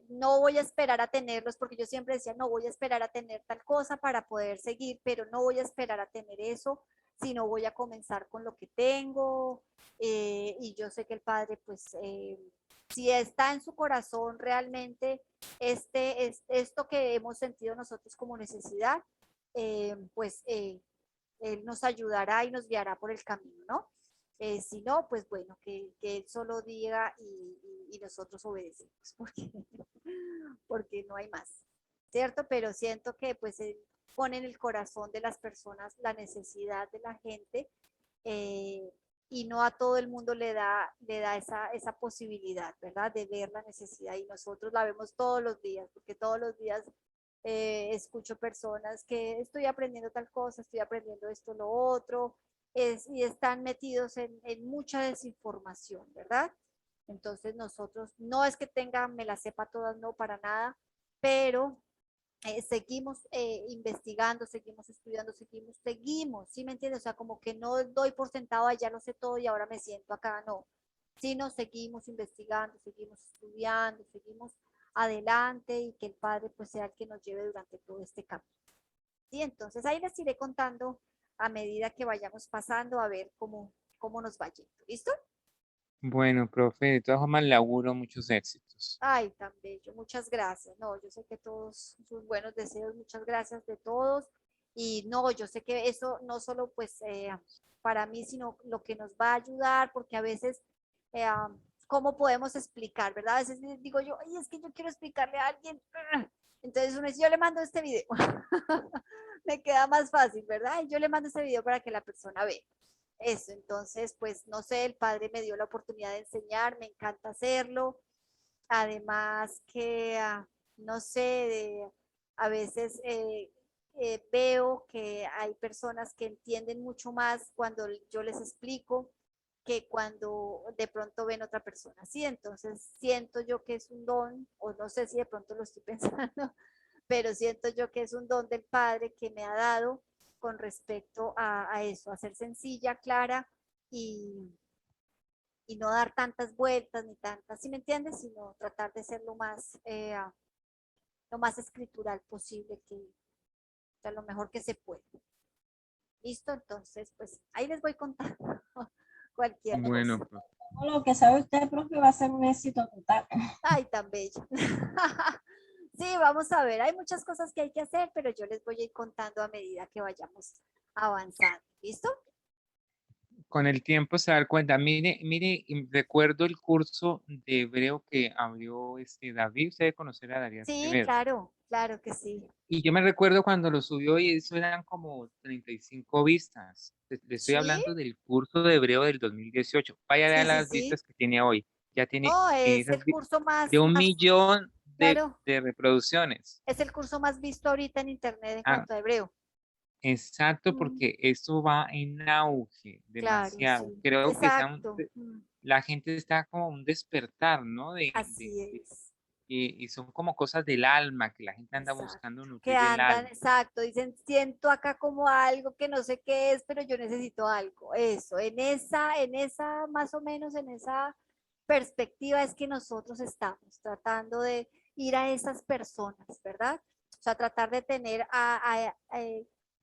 no voy a esperar a tenerlos, porque yo siempre decía, no voy a esperar a tener tal cosa para poder seguir, pero no voy a esperar a tener eso, sino voy a comenzar con lo que tengo, y yo sé que el padre, pues, si está en su corazón realmente esto que hemos sentido nosotros como necesidad, pues él nos ayudará y nos guiará por el camino, ¿no? Si no, pues bueno, que él solo diga y nosotros obedecemos, porque no hay más, ¿cierto? Pero siento que pues él pone en el corazón de las personas la necesidad de la gente eh, y no a todo el mundo le da esa posibilidad, ¿verdad? De ver la necesidad y nosotros la vemos todos los días, porque todos los días escucho personas que estoy aprendiendo tal cosa, estoy aprendiendo esto, lo otro, y están metidos en mucha desinformación, ¿verdad? Entonces nosotros, no es que tenga, me la sepa todas, no para nada, pero seguimos investigando, seguimos estudiando, seguimos, ¿sí me entiendes? O sea, como que no doy por sentado, ya lo sé todo y ahora me siento acá, no, sino seguimos investigando, seguimos estudiando, seguimos adelante y que el Padre pues sea el que nos lleve durante todo este camino. Sí, entonces ahí les iré contando a medida que vayamos pasando a ver cómo nos va yendo. ¿Listo? Bueno, profe, de todas formas, le auguro muchos éxitos. Ay, tan bello. Muchas gracias. No, yo sé que todos sus buenos deseos, muchas gracias de todos. Y no, yo sé que eso no solo pues para mí, sino lo que nos va a ayudar, porque a veces, ¿cómo podemos explicar, verdad? A veces digo yo, ay, es que yo quiero explicarle a alguien. Entonces uno dice, yo le mando este video. Me queda más fácil, ¿verdad? Y yo le mando este video para que la persona vea. Eso, entonces, pues no sé, el padre me dio la oportunidad de enseñar, me encanta hacerlo. Además que, no sé, a veces veo que hay personas que entienden mucho más cuando yo les explico que cuando de pronto ven otra persona. Sí, entonces siento yo que es un don, o no sé si de pronto lo estoy pensando, pero siento yo que es un don del Padre que me ha dado con respecto a eso, a ser sencilla, clara y, y no dar tantas vueltas ni tantas, ¿sí me entiendes? Sino tratar de ser lo más escritural posible, que o sea, lo mejor que se puede. ¿Listo? Entonces, pues ahí les voy contando cualquier Bueno, cosa. profe. Todo lo que sabe usted, profe, va a ser un éxito total. Ay, tan bello. Sí, vamos a ver, hay muchas cosas que hay que hacer, pero yo les voy a ir contando a medida que vayamos avanzando. ¿Listo? Con el tiempo se da cuenta. Mire, y recuerdo el curso de hebreo que abrió David. Usted debe conocer a Darío Sí, Acevedo. claro, claro que sí. Y yo me recuerdo cuando lo subió y eso eran como 35 vistas. Le estoy ¿Sí? hablando del curso de hebreo del 2018. Vaya a ver Sí, sí, las sí. vistas que tiene hoy. Ya tiene No, es esas el curso de 1.000.000 claro, de reproducciones. es el curso más visto ahorita en internet en Ah, cuanto a hebreo. exacto, Mm, porque esto va en auge claro, demasiado. sí. Creo que Exacto. la gente está como un despertar, ¿no? Así es. Y son como cosas del alma, que la gente anda Exacto. buscando Que nutrir el andan, alma. exacto, dicen, siento acá como algo que no sé qué es, pero yo necesito algo. Eso, en esa, más o menos en esa perspectiva es que nosotros estamos tratando de ir a esas personas, ¿verdad? O sea, tratar de tener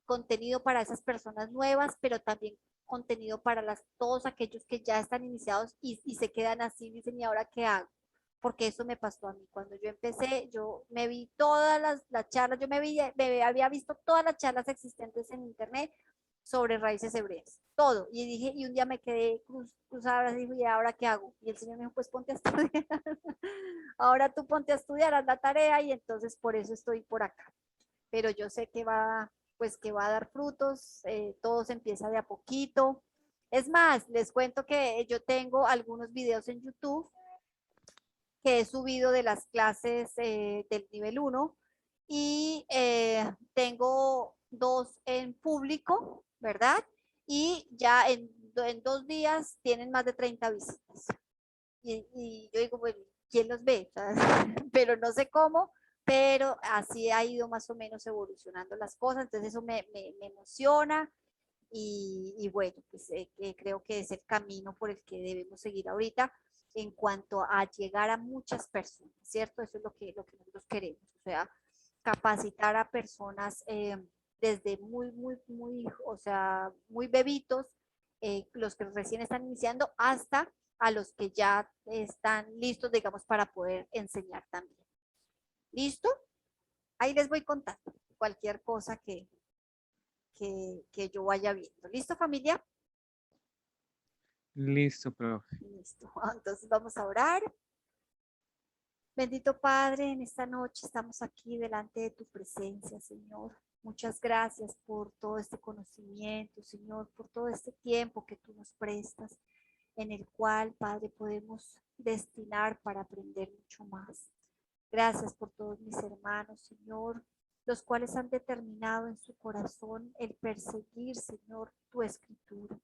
contenido para esas personas nuevas, pero también contenido para todos aquellos que ya están iniciados y se quedan así, dicen, ¿y ahora qué hago? Porque eso me pasó a mí. Cuando yo empecé, yo me vi todas las charlas, había visto todas las charlas existentes en internet sobre raíces hebreas, todo. Y dije, y un día me quedé cruzada y dije, ¿y ahora qué hago? Y el Señor me dijo, pues ponte a estudiar. Ahora tú ponte a estudiar, haz la tarea y entonces por eso estoy por acá. Pero yo sé que pues que va a dar frutos, todo se empieza de a poquito. Es más, les cuento que yo tengo algunos videos en YouTube que he subido de las clases del nivel 1 y tengo 2 en público, ¿verdad? Y ya en 2 días tienen más de 30 visitas. Y yo digo, bueno, ¿quién los ve? Pero no sé cómo, pero así ha ido más o menos evolucionando las cosas, entonces eso me emociona y bueno, pues creo que es el camino por el que debemos seguir ahorita en cuanto a llegar a muchas personas, ¿cierto? Eso es lo que nosotros queremos, o sea, capacitar a personas desde o sea, muy bebitos, los que recién están iniciando, hasta a los que ya están listos, digamos, para poder enseñar también. ¿Listo? Ahí les voy contando cualquier cosa que yo vaya viendo. ¿Listo, familia? Listo, profe. Listo. Entonces vamos a orar. Bendito Padre, en esta noche estamos aquí delante de tu presencia, Señor. Muchas gracias por todo este conocimiento, Señor, por todo este tiempo que tú nos prestas, en el cual, Padre, podemos destinar para aprender mucho más. Gracias por todos mis hermanos, Señor, los cuales han determinado en su corazón el perseguir, Señor, tu escritura,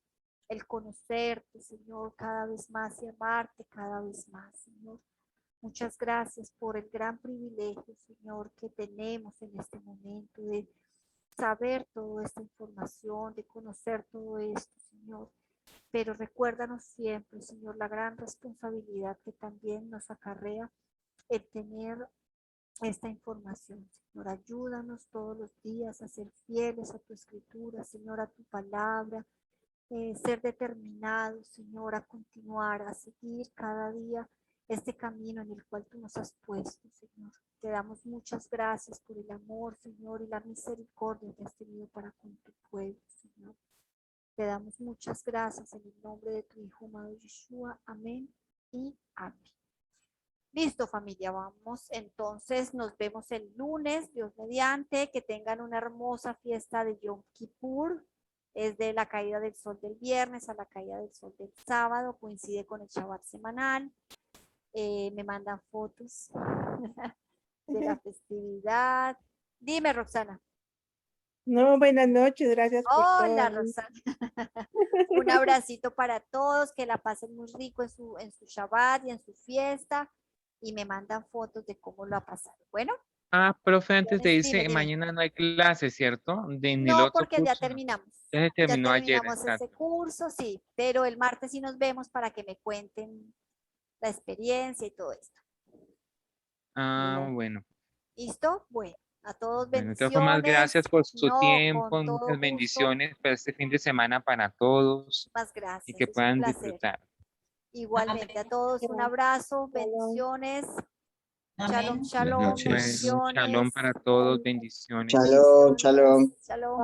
el conocerte, Señor, cada vez más y amarte cada vez más, Señor. Muchas gracias por el gran privilegio, Señor, que tenemos en este momento de saber toda esta información, de conocer todo esto, Señor. Pero recuérdanos siempre, Señor, la gran responsabilidad que también nos acarrea el tener esta información. Señor, ayúdanos todos los días a ser fieles a tu escritura, Señor, a tu palabra, ser determinados, Señor, a continuar, a seguir cada día este camino en el cual tú nos has puesto, Señor. Te damos muchas gracias por el amor, Señor, y la misericordia que has tenido para con tu pueblo, Señor. Te damos muchas gracias en el nombre de tu Hijo amado Yeshua. Amén y amén. Listo, familia, vamos. Entonces nos vemos el lunes, Dios mediante, que tengan una hermosa fiesta de Yom Kippur. Es de la caída del sol del viernes a la caída del sol del sábado, coincide con el Shabbat semanal. Me mandan fotos de la festividad. Dime, Roxana. No, buenas noches, gracias por Hola, todo. Roxana. Un abracito para todos, que la pasen muy rico en su Shabbat y en su fiesta. Y me mandan fotos de cómo lo ha pasado. Bueno, Ah, profe, antes de dime, irse, dime. mañana no hay clase, ¿cierto? En el No, otro porque ya curso, ¿no? terminamos. Ya se Ya terminó ayer, terminamos ese exacto. curso, sí, pero el martes sí nos vemos para que me cuenten la experiencia y todo esto. Ah, bueno. ¿Listo? Bueno, a todos Bueno, de todas formas, bendiciones. gracias por su No, con tiempo, todo muchas gusto. bendiciones para este fin de semana para todos Más y gracias, que es un puedan placer. disfrutar. Igualmente a todos un abrazo, bendiciones. Shalom, Amén. Buenas shalom, noches. Bueno, bendiciones. shalom para todos, bendiciones. Shalom, Bendiciones. shalom. Shalom.